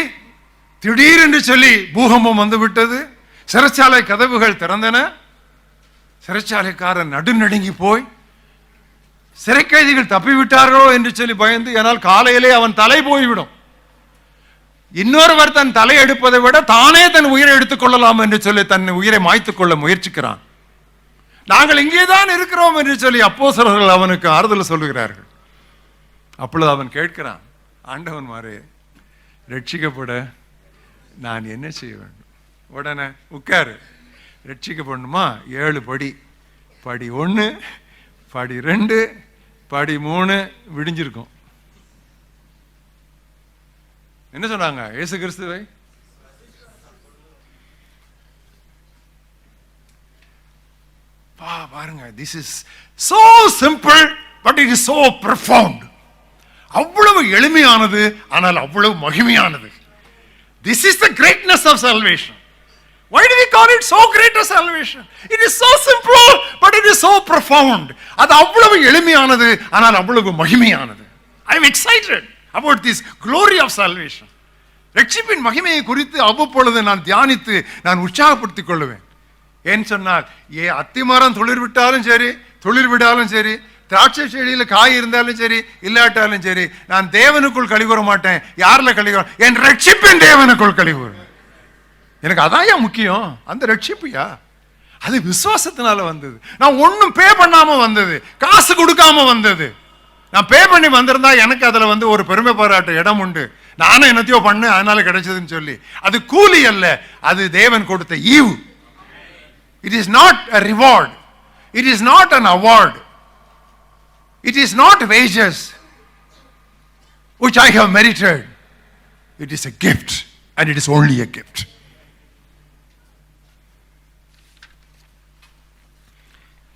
திடீரென்று சொல்லி பூகம்பம் வந்து விட்டது. சிறைச்சாலை கதவுகள் திறந்தன. சிறைச்சாலைக்காரன் நடுநடுங்கி போய் சிறை கைதிகள் தப்பிவிட்டார்களோ என்று சொல்லி பயந்து, ஏனால் காலையிலே அவன் தலை போய்விடும், இன்னொருவர் தன் தலை எடுப்பதை விட தானே தன் உயிரை எடுத்துக் கொள்ளலாம் என்று சொல்லி தன் உயிரை மாய்த்துக் கொள்ள முயற்சிக்கிறான். நாங்கள் இங்கேதான் இருக்கிறோம் என்று சொல்லி அப்போஸ்தலர்கள் அவனுக்கு ஆறுதல் சொல்லுகிறார்கள். அப்பொழுது அவன் கேட்கிறான், ஆண்டவன் மாறே, ரட்சிக்கப்பட நான் என்ன செய்ய வேண்டும்? உடனே உட்காரு, ரட்சிக்கப்படணுமா 7 படி, படி 1, படி 2, படி 3 விடிஞ்சிருக்கும். என்ன சொன்னாங்க? இயேசு கிறிஸ்துவை பாருங்க, this is so simple but it is so profound. அவ்வளவு எளிமையானது, ஆனால் அவ்வளவு மகிமையானது. This is the greatness of salvation. Why do we call it so great a salvation? It is so simple, but it is so profound. அது அவ்வளவு எளிமையானது, ஆனால் அவ்வளவு மகிமையானது. I am excited about this glory of salvation. ரட்சிப்பின் மகிமையை குறித்து அவ்வப்பொழுது நான் தியானித்து நான் உற்சாகப்படுத்திக் கொள்ளுவேன். ஏன் சொன்னால், அத்திமரம் துளிர் விட்டாலும் சரி, துளிர் விடாலும் சரி, திராட்சை செடியில் காய் இருந்தாலும் சரி, இல்லாட்டாலும் சரி, நான் தேவனுக்குள் கழிவுற மாட்டேன். யாரில் கழிவுற? என் ரட்சிப்பின் தேவனுக்குள் கழிவுறேன். எனக்கு அதான் முக்கியம், அந்த ரட்சிப்புயா. அது விசுவாசத்தினால வந்தது. நான் ஒன்னும் பே பண்ணாம வந்தது, காசு கொடுக்காம வந்தது. நான் பே பண்ணி வந்திருந்தா எனக்கு அதுல ஒரு பெருமை பாராட்ட இடம் உண்டு. நானும் என்னத்தையோ பண்ண அதனால கிடைச்சதுன்னு சொல்லி, அது கூலி அல்ல, அது தேவன் கொடுத்த ஈவு. It is not a reward. It is not an award. It is not wages which I have merited. It is a gift, and it is only a gift.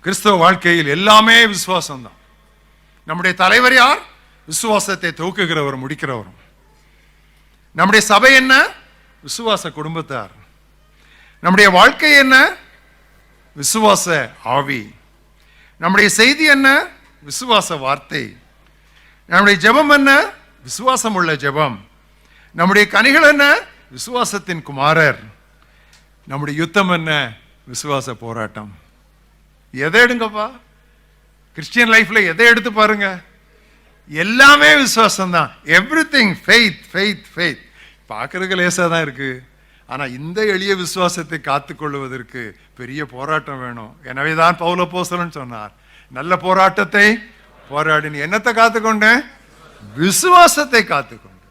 கிறிஸ்தவ வாழ்க்கையில் எல்லாமே விசுவாசம் தான். நம்முடைய தலைவர் யார்? விசுவாசத்தை துவக்குகிறவர், முடிக்கிறவர். நம்முடைய சபை என்ன? விசுவாச குடும்பத்தார். நம்முடைய வாழ்க்கை என்ன? விசுவாச ஆவி. நம்முடைய செய்தி என்ன? விசுவாச வார்த்தை. நம்முடைய ஜெபம் என்ன? விசுவாசம் உள்ள ஜெபம். நம்முடைய கனிகள் என்ன? விசுவாசத்தின் குமாரர். நம்முடைய யுத்தம் என்ன? விசுவாச போராட்டம். எதை எடுங்கப்பா, கிறிஸ்டியன் லைஃப்ல எதை எடுத்து பாருங்க, எல்லாமே விசுவாசம் தான். Everything faith faith faith. பார்க்கறதுக்கு லேசா தான் இருக்கு, ஆனா இந்த எளிய விசுவாசத்தை காத்துக்கொள்வதற்கு பெரிய போராட்டம் வேணும். எனவே தான் பவுல் அப்போஸ்தலன் சொன்னார், நல்ல போராட்டத்தை போராடி. நீ என்னத்தை காத்துக்கொண்டேன்? விசுவாசத்தை காத்துக்கொண்டு.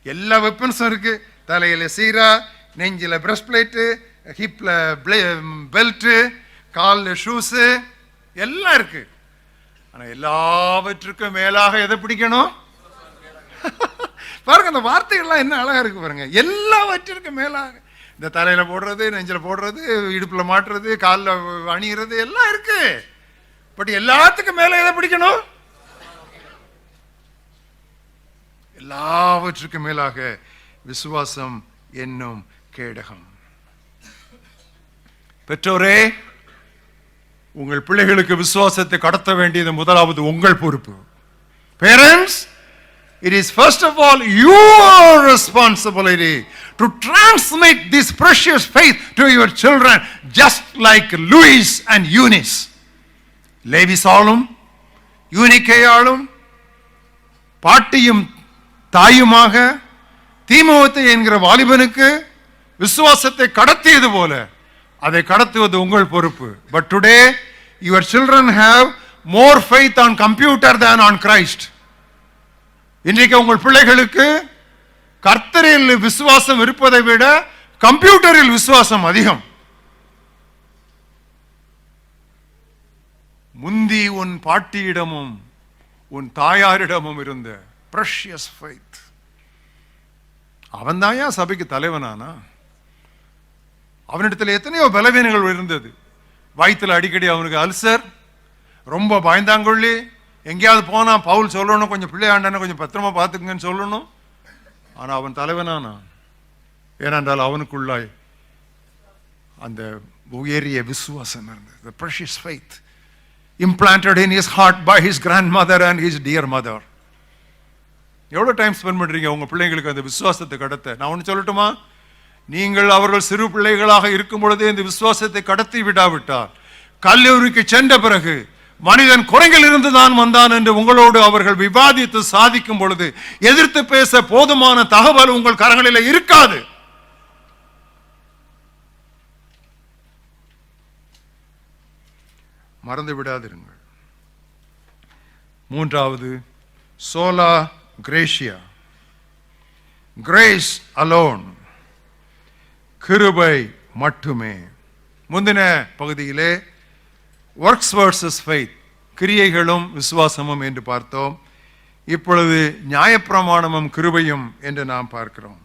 எல்லா வெப்பன்ஸும் இருக்கு. தலையில சீரா, நெஞ்சில பிரஸ்ட் பிளேட்டு, ஹிப்ல பெல்ட், கால்ல ஷூஸ் எல்லாம் இருக்கு. ஆனா எல்லாவற்றுக்கும் மேலாக எதை பிடிக்கணும்? பாருங்க, அந்த வார்த்தைகள்லாம் என்ன அழகா இருக்கு பாருங்க. எல்லாவற்றிற்கும் மேலாக, இந்த தலையில போடுறது, நெஞ்சில போடுறது, இடுப்புல மாட்டுறது, காலில் அணிகிறது எல்லாம் இருக்கு. பட் எல்லாத்துக்கும் மேல எதை பிடிக்கணும்? எல்லாவற்றுக்கும் மேலாக விசுவாசம் என்னும் கேடகம். பெற்றோரே, உங்கள் பிள்ளைகளுக்கு விசுவாசத்தை கடத்த வேண்டியது முதலாவது உங்கள் பொறுப்பு. Parents, it is first of all your responsibility to transmit this precious faith to your children, just like Louis and Eunice. லேவிசாலும் யூனிக்கேயாலும் பாட்டியும் தாயுமாக தீமோத்தேயு என்கிற வாலிபனுக்கு விசுவாசத்தை கடத்தியது போல அதை கடத்துவது உங்கள் பொறுப்பு. But today your children have more faith on computer than on Christ. இன்றைக்கு உங்கள் பிள்ளைகளுக்கு கர்த்தரில் விசுவாசம் இருப்பதை விட கம்ப்யூட்டரில் விசுவாசம் அதிகம். முந்தி உன் பாட்டியிடமும் உன் தாயாரிடமும் இருந்த precious faith. அவன் தாயா சபைக்கு தலைவனானா? அவனிடத்தில் எத்தனையோ பலவீனங்கள் இருந்தது. வயிற்றுல அடிக்கடி அவனுக்கு அல்சர், ரொம்ப பயந்தாங்கொள்ளி, எங்கேயாவது போனா பவுல் சொல்லணும், கொஞ்சம் பிள்ளையாண்டன கொஞ்சம் பத்திரமா பார்த்துக்குங்கன்னு சொல்லணும். ஆனா அவன் தலைவனானா? ஏனென்றால் அவனுக்குள்ளாய் அந்த உயரிய விசுவாசம் இருந்தது. The precious faith implanted in his heart by his grandmother and his dear mother. எவ்வளவு டைம் ஸ்பெண்ட் பண்றீங்க உங்க பிள்ளைங்களுக்கு அந்த விசுவாசத்தை கடத்த? நான் ஒன்று சொல்லட்டுமா? நீங்கள் அவர்கள் சிறு பிள்ளைகளாக இருக்கும் பொழுதே இந்த விசுவாசத்தை கடத்தி விடாவிட்டால், கல்லூரிக்கு சென்ற பிறகு மனிதன் குரங்கில் இருந்து தான் வந்தான் என்று உங்களோடு அவர்கள் விவாதித்து சாதிக்கும் பொழுது எதிர்த்து பேச போதுமான தகவல் உங்கள் கரங்களில் இருக்காது. மறந்து விடாதிருங்கள். மூன்றாவது, சோலா கிரேஷியா, கிரேஸ் அலோன், கிருபை மட்டுமே. முந்தின பகுதியிலே ஒர்க்ஸ் வர்சஸ் ஃபெய்த், கிரியைகளும் விசுவாசமும் என்று பார்த்தோம். இப்பொழுது நியாயப்பிரமாணமும் கிருபையும் என்று நாம் பார்க்கிறோம்.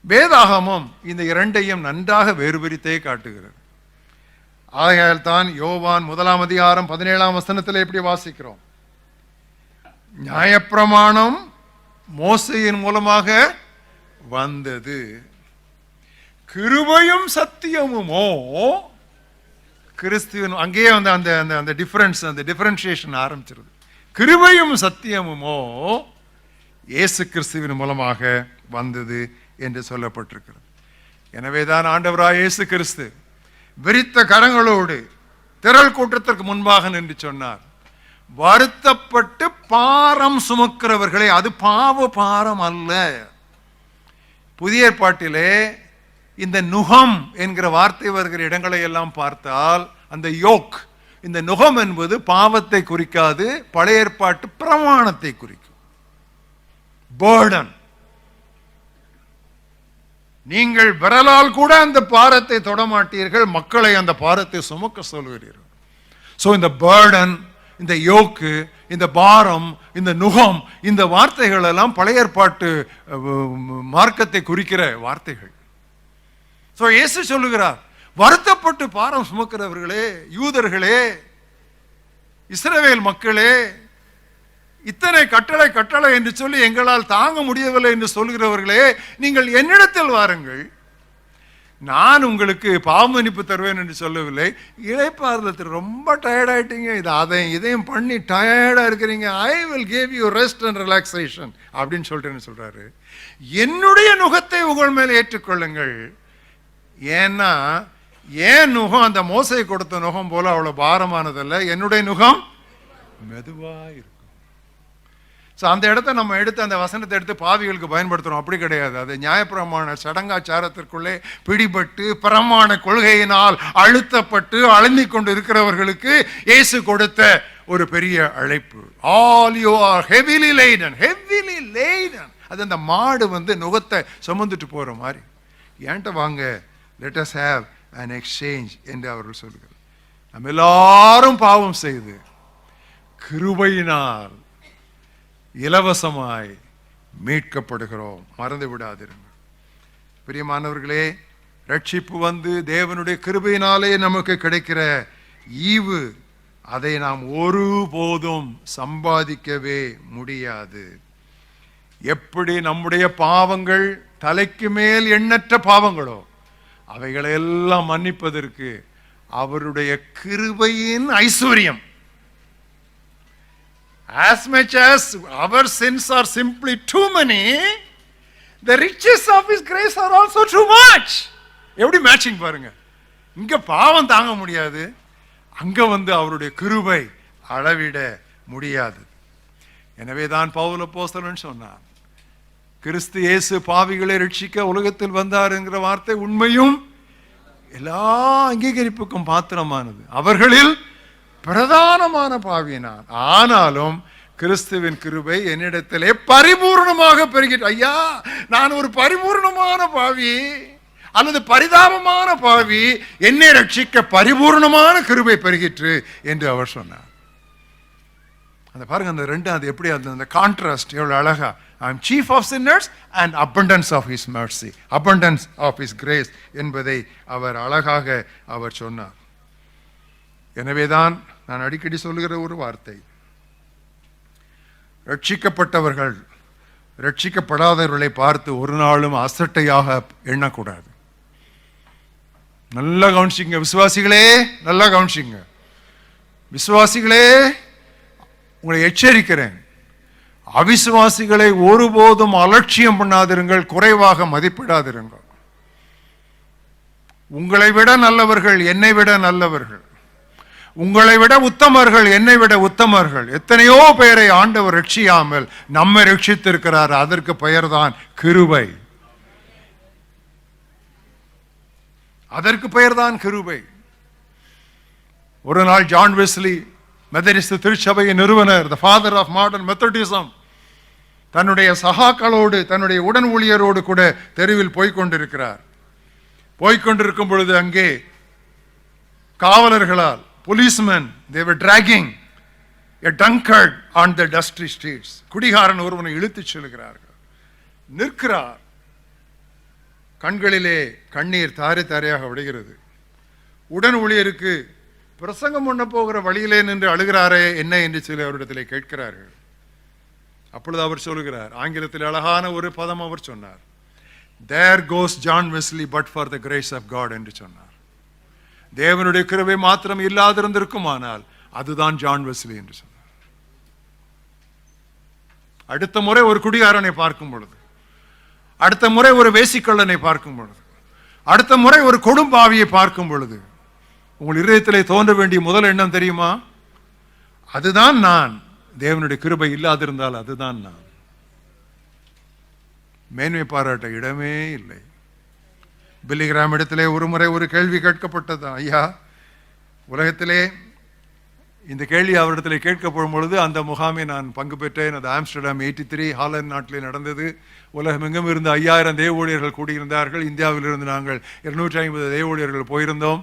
வேதாகமம் இந்த இரண்டையும் நன்றாக வேறுபிரித்தே காட்டுகிறது. ஆகையால் தான் யோவான் 1:17 எப்படி வாசிக்கிறோம்? நியாயப்பிரமாணம் மோசையின் மூலமாக வந்தது, கிருபையும் சத்தியமுமோ கிறிஸ்துவின். அங்கேயே வந்து அந்த அந்த டிஃபரன்ஸ், அந்த டிஃபரன்சியேஷன் ஆரம்பிச்சிருது. கிருபையும் சத்தியமுமோ இயேசு கிறிஸ்துவின் மூலமாக வந்தது என்று சொல்லப்பட்டிருக்கிறது. எனவேதான் ஆண்டவராய் இயேசு கிறிஸ்து விரித்த கரங்களோடு திரள் கூட்டத்திற்கு முன்பாக நின்று சொன்னார், வருத்தப்பட்டு பாரம் சுமக்கிறவர்களே, அது பாவ பாரம் அல்ல. புதிய ஏற்பாட்டிலே இந்த நுகம் என்கிற வார்த்தை வருகிற இடங்களை எல்லாம் பார்த்தால் அந்த யோக், இந்த நுகம் என்பது பாவத்தை குறிக்காது, பழைய ஏற்பாட்டு பிரமாணத்தை குறிக்கும். பேர்டன், நீங்கள் விரலால் கூட அந்த பாரத்தை தொடமாட்டீர்கள், மக்களை அந்த பாரத்தை சுமக்க சொல்கிறீர்கள். சோ இந்த பேர்டன், இந்த யோக்கு, இந்த பாரம், இந்த நுகம், இந்த வார்த்தைகள் எல்லாம் பழைய ஏற்பாட்டு மார்க்கத்தை குறிக்கிற வார்த்தைகள். சோ இயேசு சொல்லுகிறார், வருத்தப்பட்டு பாரம் சுமக்கிறவர்களே, யூதர்களே, இஸ்ரவேல் மக்களே, இத்தனை கட்டளை கட்டளை என்று சொல்லி எங்களால் தாங்க முடியவில்லை என்று சொல்கிறவர்களே, நீங்கள் என்னிடத்தில் வாருங்கள், நான் உங்களுக்கு பாவமன்னிப்பு தருவேன் என்று சொல்லவில்லை. இளைப்பாறுதல், ரொம்ப டயர்ட் ஆயிட்டீங்க, இதையும் பண்ணி டயர்டா இருக்கிறீங்க, I will give you rest and relaxation அப்படின்னு சொல்லிட்டு சொல்றாரு. என்னுடைய நுகத்தை உங்கள் மேல் ஏற்றுக்கொள்ளுங்கள். ஏன்னா ஏன் நுகம் அந்த மோசை கொடுத்த நுகம் போல அவ்வளவு பாரமானதல்ல, என்னுடைய நுகம் மெதுவா இருக்கும். அந்த இடத்தை நம்ம எடுத்து அந்த வசனத்தை எடுத்து பாவிகளுக்கு பயன்படுத்துறோம். அப்படி கிடையாது. அது நியாயப்பிரமாண சடங்காச்சாரத்திற்குள்ளே பிடிபட்டு பிரமாண கொள்கையினால் அழுத்தப்பட்டு அழுந்தி கொண்டு இருக்கிறவர்களுக்கு இயேசு கொடுத்த ஒரு பெரிய அழைப்பு. All you are heavily laden, heavily laden. அது அந்த மாடு வந்து நுகத்தை சுமந்துட்டு போற மாதிரி. ஏன்ட்ட வாங்க, let us have an exchange என்று அவர்கள் சொல்கிறார். நம்ம எல்லாரும் பாவம் செய்து கிருபையினால் இலவசமாய் மீட்கப்படுகிறோம். மறந்து விடாதிருங்கள் பிரியமானவர்களே. ரட்சிப்பு வந்து தேவனுடைய கிருபையினாலே நமக்கு கிடைக்கிற ஈவு, அதை நாம் ஒருபோதும் சம்பாதிக்கவே முடியாது. எப்படி நம்முடைய பாவங்கள் தலைக்கு மேல் எண்ணற்ற பாவங்களோ அவைகளை எல்லாம் மன்னிப்பதற்கு அவருடைய கிருபையின் ஐஸ்வர்யம். As much as our sins are simply too many, the riches of His grace are also too much. எப்படி மேட்சிங் பாருங்க. இங்க பாவம் தாங்க முடியாது, அங்க வந்து அவருடைய கிருபை அளவிட முடியாது. எனவே தான் பவுல் அப்போஸ்தலன் சொன்னார், கிறிஸ்து இயேசு பாவிகளை ரட்சிக்க உலகத்தில் வந்தார் என்கிற வார்த்தை உண்மையும் எல்லா அங்கீகரிப்புக்கும் பாத்திரமானது. அவர்களில் பிரதானமான பாவியினார். ஆனாலும் கிறிஸ்துவின் கிருபை என்னிடத்திலே பரிபூர்ணமாக பெருகிட்டு. ஐயா, நான் ஒரு பரிபூர்ணமான பாவி அல்லது பரிதாபமான பாவி, என்னை ரட்சிக்க பரிபூர்ணமான கிருபை பெருகிற்று என்று அவர் சொன்னார். அந்த பாருங்க, அந்த ரெண்டு அது எப்படி அந்த கான்ட்ராஸ்ட் எவ்வளவு அழகா. I am chief of sinners and abundance of his mercy, abundance of his grace என்பதை அவர் அழகாக அவர் சொன்னார். எனவேதான் நான் அடிக்கடி சொல்லுகிற ஒரு வார்த்தை, ரட்சிக்கப்பட்டவர்கள் ரட்சிக்கப்படாதவர்களை பார்த்து ஒரு நாளும் அசட்டையாக எண்ணக்கூடாது. நல்லா கவனிச்சிங்க விசுவாசிகளே, நல்லா கவனிச்சிங்க விசுவாசிகளே, உங்களை எச்சரிக்கிறேன். அவிசுவாசிகளை ஒருபோதும் அலட்சியம் பண்ணாதிருங்கள், குறைவாக மதிப்பிடாதிருங்கள். உங்களை விட நல்லவர்கள், என்னை விட நல்லவர்கள், உங்களை விட உத்தமர்கள், என்னை விட உத்தமர்கள், எத்தனையோ பேரை ஆண்டவர் ரட்சியாமல் நம்மை ரட்சித்திருக்கிறார். அதற்கு பெயர்தான் கிருபை. அதற்கு பெயர்தான் கிருபை. ஒரு நாள் ஜான் வெஸ்லி, மெத்தடிஸ்ட் திருச்சபையின் நிறுவனர், the father of modern Methodism, தன்னுடைய சகாக்களோடு தன்னுடைய உடன் ஊழியரோடு கூட தெருவில் போய்கொண்டிருக்கிறார். போய்கொண்டிருக்கும் பொழுது அங்கே காவலர்களால், policemen, they were dragging a drunkard on the dusty streets. குடிகாரன் ஒருவனை இழுத்துச் செல்கிறார்கள். நிற்கிறார், கண்களிலே கண்ணீர் தாரை தாரையாக விடுகிறது. உடன் ஊழியருக்கு பிரசங்கம் பண்ண போகிற வழியிலே நின்று அழுகிறாரே என்ன என்று சொல்லி அவரிடத்திலே கேட்கிறார்கள். அப்பொழுது அவர் சொல்லுகிறார், ஆங்கிலத்தில் அழகான ஒரு பதம் அவர் சொன்னார், there goes John Wesley but for the grace of God என்று சொன்னார். தேவனுடைய கிருபை மாத்திரம் இல்லாதிருந்திருக்குமானால் அதுதான் ஜான் வெஸ்லி என்று சொன்னார். அடுத்த முறை ஒரு குடிகாரனை பார்க்கும் பொழுது, அடுத்த முறை ஒரு வேசிக்கள்ளனை பார்க்கும் பொழுது, அடுத்த முறை ஒரு கொடும்பாவியை பார்க்கும் பொழுது உங்கள் இதயத்திலே தோன்ற வேண்டிய முதல் எண்ணம் தெரியுமா? அதுதான் நான். தேவனுடைய கிருபை இல்லாதிருந்தால் அதுதான் நான். மேன்மை பாராட்ட இடமே இல்லை. பில்லிகிராம் இடத்திலே ஒரு முறை ஒரு கேள்வி கேட்கப்பட்டது. ஐயா, உலகத்திலே இந்த கேள்வி அவரிடத்திலே கேட்கப்படும் பொழுது அந்த முகாமை நான் பங்கு பெற்றேன். அது ஆம்ஸ்டர்டாம் 83 ஹாலண்ட் நாட்டிலே நடந்தது. உலகமெங்கும் இருந்து 5000 தேவ ஊழியர்கள் கூடியிருந்தார்கள். இந்தியாவிலிருந்து நாங்கள் 250 தேவ ஊழியர்கள் போயிருந்தோம்.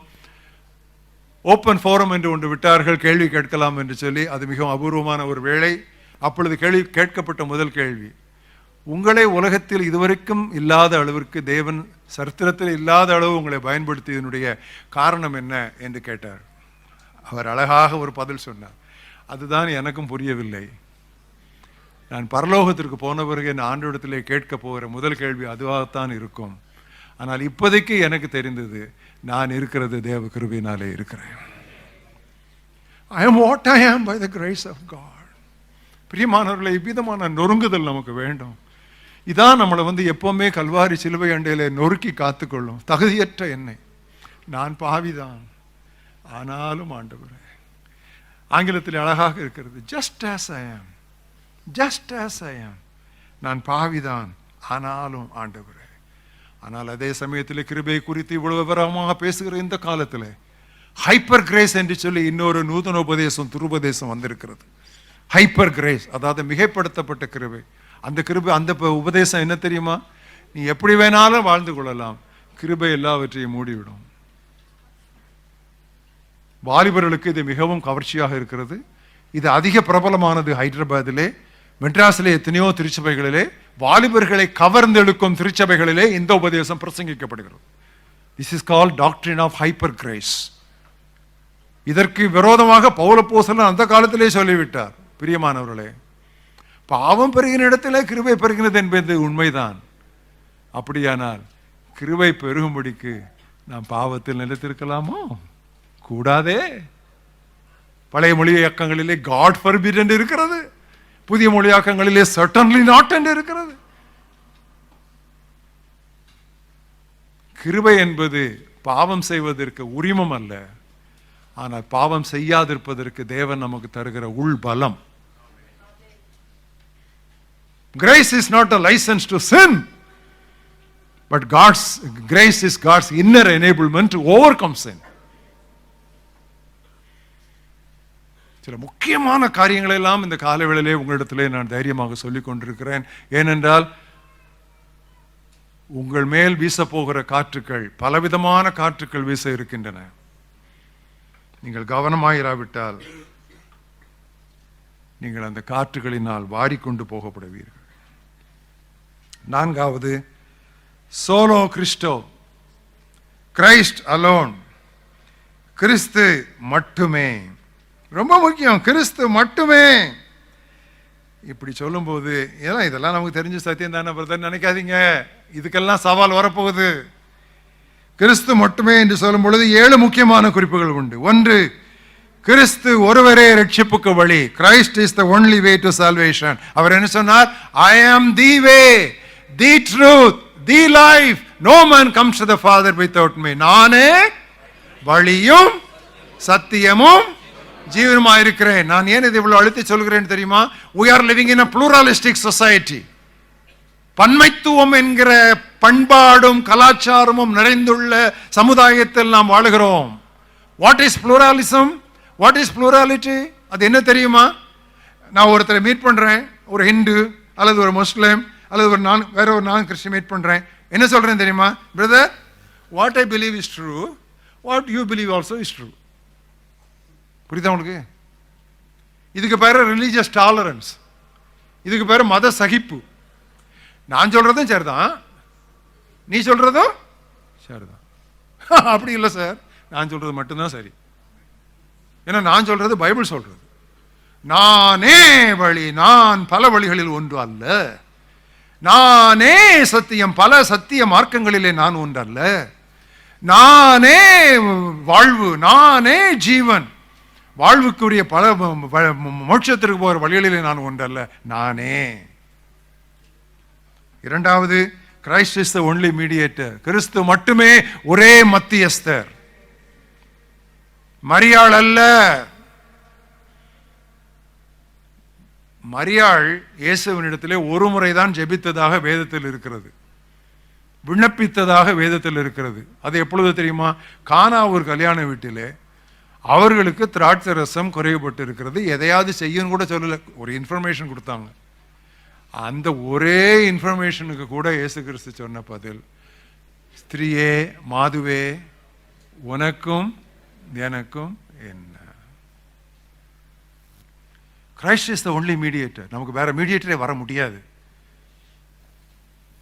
ஓப்பன் ஃபோரம் என்று ஒன்று விட்டார்கள், கேள்வி கேட்கலாம் என்று சொல்லி. அது மிகவும் அபூர்வமான ஒரு வேளை. அப்பொழுது கேள்வி கேட்கப்பட்ட முதல் கேள்வி, உங்களை உலகத்தில் இதுவரைக்கும் இல்லாத அளவிற்கு, தேவன் சரித்திரத்தில் இல்லாத அளவு உங்களை பயன்படுத்தியதனுடைய காரணம் என்ன என்று கேட்டார். அவர் அழகாக ஒரு பதில் சொன்னார். அதுதான் எனக்கும் புரியவில்லை. நான் பரலோகத்திற்கு போன பிறகு என் ஆண்டவரிடத்திலே கேட்க போகிற முதல் கேள்வி அதுவாகத்தான் இருக்கும். ஆனால் இப்போதைக்கு எனக்கு தெரிந்தது, நான் இருக்கிறது தேவ கிருபையினாலே இருக்கிறேன். I am what I am by the grace of God. பிரியமானவர்களே, இவ்விதமான நொறுங்குதல் நமக்கு வேண்டும். இதான் நம்மளை எப்பவுமே கல்வாரி சிலுவை அண்டையிலே நொறுக்கி காத்துக்கொள்ளும். தகுதியற்ற என்னை, நான் பாவிதான், ஆனாலும் ஆண்டவரே. ஆங்கிலத்தில் அழகாக இருக்கிறது, just as I am, just as I am. நான் பாவிதான், ஆனாலும் ஆண்டவரே. ஆனால் அதே சமயத்தில் கிருபை குறித்து இவ்வளவு விவரமாக பேசுகிற இந்த காலத்தில் ஹைப்பர் கிரேஸ் என்று சொல்லி இன்னொரு நூதன உபதேசம், துருபதேசம் வந்திருக்கிறது. ஹைப்பர் கிரேஸ், அதாவது மிகைப்படுத்தப்பட்ட கிருபை. அந்த கிருபை, அந்த உபதேசம் என்ன தெரியுமா? நீ எப்படி வேணாலும் வாழ்ந்து கொள்ளலாம், கிருபை எல்லாவற்றையும் மூடிவிடும். வாலிபர்களுக்கு இது மிகவும் கவர்ச்சியாக இருக்கிறது. இது அதிக பிரபலமானது ஹைதராபாத்திலே, மெட்ராஸிலே, எத்தனையோ திருச்சபைகளிலே, வாலிபர்களை கவர்ந்தெழுக்கும் திருச்சபைகளிலே இந்த உபதேசம் பிரசங்கிக்கப்படுகிறது. This is called doctrine of hyper grace. இதற்கு விரோதமாக பவுல் அப்போஸ்தலன் அந்த காலத்திலே சொல்லிவிட்டார். பிரியமானவர்களே, பாவம் பெருகின இடத்திலே கிருபை பெருகினது என்பது உண்மைதான். அப்படியானால் கிருபை பெருகும்படிக்கு நாம் பாவத்தில் நிலைத்திருக்கலாமோ? கூடாதே. பழைய மொழியாக்கங்களிலே காட் forbid என்று இருக்கிறது, புதிய மொழியாக்கங்களிலே certainly not என்று இருக்கிறது. கிருபை என்பது பாவம் செய்வதற்கு உரிமம் அல்ல, ஆனால் பாவம் செய்யாதிருப்பதற்கு தேவன் நமக்கு தருகிற உள் பலம். Grace is not a license to sin, but grace is God's inner enablement to overcome sin. சில முக்கியமான காரியங்களை எல்லாம் இந்த காலவேளையிலே உங்களிடத்திலே நான் தைரியமாக சொல்லிக் கொண்டிருக்கிறேன். ஏனென்றால் உங்கள் மேல் வீச போகிற காற்றுக்கள், பலவிதமான காற்றுக்கள் வீச இருக்கின்றன. நீங்கள் கவனமாயிராவிட்டால் நீங்கள் அந்த காற்றுகளினால் வாரிக்கொண்டு போகப்படுவீர்கள். நான்காவது, சோலோ கிறிஸ்டோ, கிரைஸ்ட் அலோன், கிறிஸ்து மட்டுமே. ரொம்ப முக்கியம், கிறிஸ்து மட்டுமே. இப்படி சொல்லும்போது இதெல்லாம் நமக்கு தெரிஞ்ச சத்தியம் தானே பிரதர் நினைக்காதீங்க, இதுக்கெல்லாம் சவால் வரப்போகுது. கிறிஸ்து மட்டுமே என்று சொல்லும் பொழுது 7 முக்கியமான குறிப்புகள் உண்டு. ஒன்று, கிறிஸ்து ஒருவரே ரட்சிப்புக்கு வழி. Christ is the only way to salvation. அவர் என்ன சொன்னார்? I am the way, the truth, the life, no man comes to the father without me. நானே வழியும் சத்தியமும் ஜீவனுமா இருக்கிறேன். நான் ஏன் இதை இவ்வளவு அழுத்தி சொல்கிறேன் தெரியுமா? we are living in a pluralistic society. பன்மைத்துவம் என்கிற பண்பாடும் கலாச்சாரமும் நிறைந்துள்ள சமுதாயத்தில் நாம் வாழுகிறோம். What is pluralism? What is plurality? அது என்ன தெரியுமா? நான் ஒருத்தரை மீட் பண்றேன், ஒரு ஹிந்து அல்லது ஒரு முஸ்லிம் அல்லது வேற ஒரு நான் கிறிஸ்டியன் மீட் பண்றேன். என்ன சொல்றேன் தெரியுமா? Brother, what I believe is true, what you believe also is true. புரியுதா உங்களுக்கு? இதுக்கு பேரு ரிலீஜியஸ் டாலரன்ஸ், இதுக்கு பேரு மத சகிப்பு. நான் சொல்றதும் சரிதான், நீ சொல்றதும் சரிதான். அப்படி இல்லை சார், நான் சொல்றது மட்டும்தான் சரி. ஏன்னா நான் சொல்றது பைபிள் சொல்றது. நானே வழி, நான் பல வழிகளில் ஒன்று அல்ல. நானே சத்தியம், பல சத்திய மார்க்கங்களிலே நான் ஒன்று அல்ல. நானே வாழ்வு, நானே ஜீவன், வாழ்வுக்குரிய பல மோட்சத்திற்கு போகிற வழிகளிலே நான் ஒன்றல்ல, நானே. இரண்டாவது, Christ is the only mediator. கிறிஸ்து மட்டுமே ஒரே மத்தியஸ்தர், மரியாள் அல்ல. மரியாள் இயேசுவினிடத்திலே ஒரு முறைதான் ஜெபித்ததாக வேதத்தில் இருக்கிறது, விண்ணப்பித்ததாக வேதத்தில் இருக்கிறது. அது எப்பொழுது தெரியுமா? கானா ஒரு கல்யாண வீட்டிலே அவர்களுக்கு திராட்சை ரசம் குறைவுபட்டு இருக்கிறது, எதையாவது செய்யணும் கூட சொல்லல, ஒரு இன்ஃபர்மேஷன் கொடுத்தாங்க. அந்த ஒரே இன்ஃபர்மேஷனுக்கு கூட இயேசு கிறிஸ்து சொன்ன பதில், ஸ்திரீயே, மாதுவே, உனக்கும் எனக்கும் என்ன. Christ is the only mediator. நமக்கு வேற மீடியேட்டரே வர முடியாது.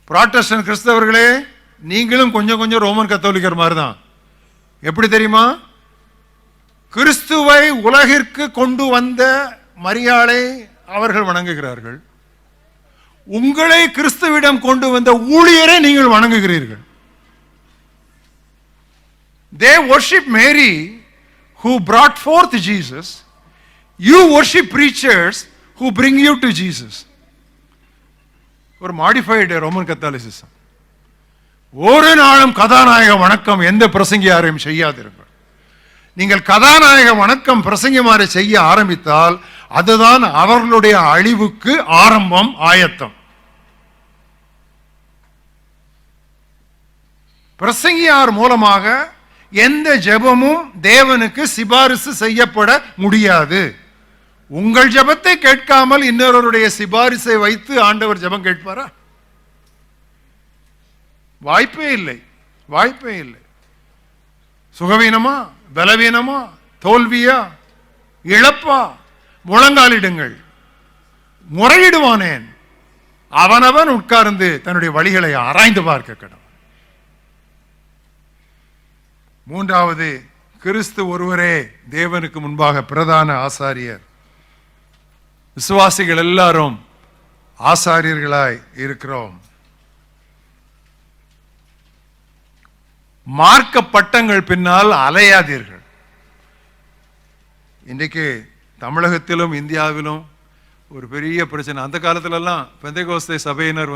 புராட்டஸ்டன்ட் கிறிஸ்தவர்களே, நீங்களும் கொஞ்சம் கொஞ்சம் ரோமன் கத்தோலிக்கர் மாதிரி தான். எப்படி தெரியுமா? கிறிஸ்துவை உலகிற்கு கொண்டு வந்த மரியாளை அவர்கள் வணங்குகிறார்கள், உங்களை கிறிஸ்துவிடம் கொண்டு வந்த ஊழியரை நீங்கள் வணங்குகிறீர்கள். They worship Mary who brought forth Jesus. You worship preachers who bring you to Jesus. ஒரு மாடிஃபைடு ரோமன் கத்தாலிசிசம். ஒரு நாளும் கதாநாயக வணக்கம் எந்த பிரசங்கியாரையும் செய்யாதிருங்கள். நீங்கள் கதாநாயக வணக்கம் பிரசங்கிமாரை செய்ய ஆரம்பித்தால் அதுதான் அவர்களுடைய அழிவுக்கு ஆரம்பம், ஆயத்தம். பிரசங்கியார் மூலமாக எந்த ஜெபமும் தேவனுக்கு சிபாரிசு செய்யப்பட முடியாது. உங்கள் ஜெபத்தை கேட்காமல் இன்னொருடைய சிபாரிசை வைத்து ஆண்டவர் ஜெபம் கேட்பாரா? வாய்ப்பே இல்லை, வாய்ப்பே இல்லை. சுகவீனமா, பலவீனமா, தோல்வியா, இழப்பா, முழங்காலிடுங்கள். முறையிடுவானேன்? அவனவன் உட்கார்ந்து தன்னுடைய வழிகளை ஆராய்ந்து பார்க்க கடவுள். மூன்றாவது, கிறிஸ்து ஒருவரே தேவனுக்கு முன்பாக பிரதான ஆசாரியர். விசுவாசிகள் எல்லாரும் ஆசாரியர்களாய் இருக்கிறோம். மார்க்க பட்டங்கள் பின்னால் அலையாதீர்கள். இன்றைக்கு தமிழகத்திலும் இந்தியாவிலும் ஒரு பெரிய பிரச்சனை. அந்த காலத்திலலாம் பெந்தேகோஸ்தே சபையினர்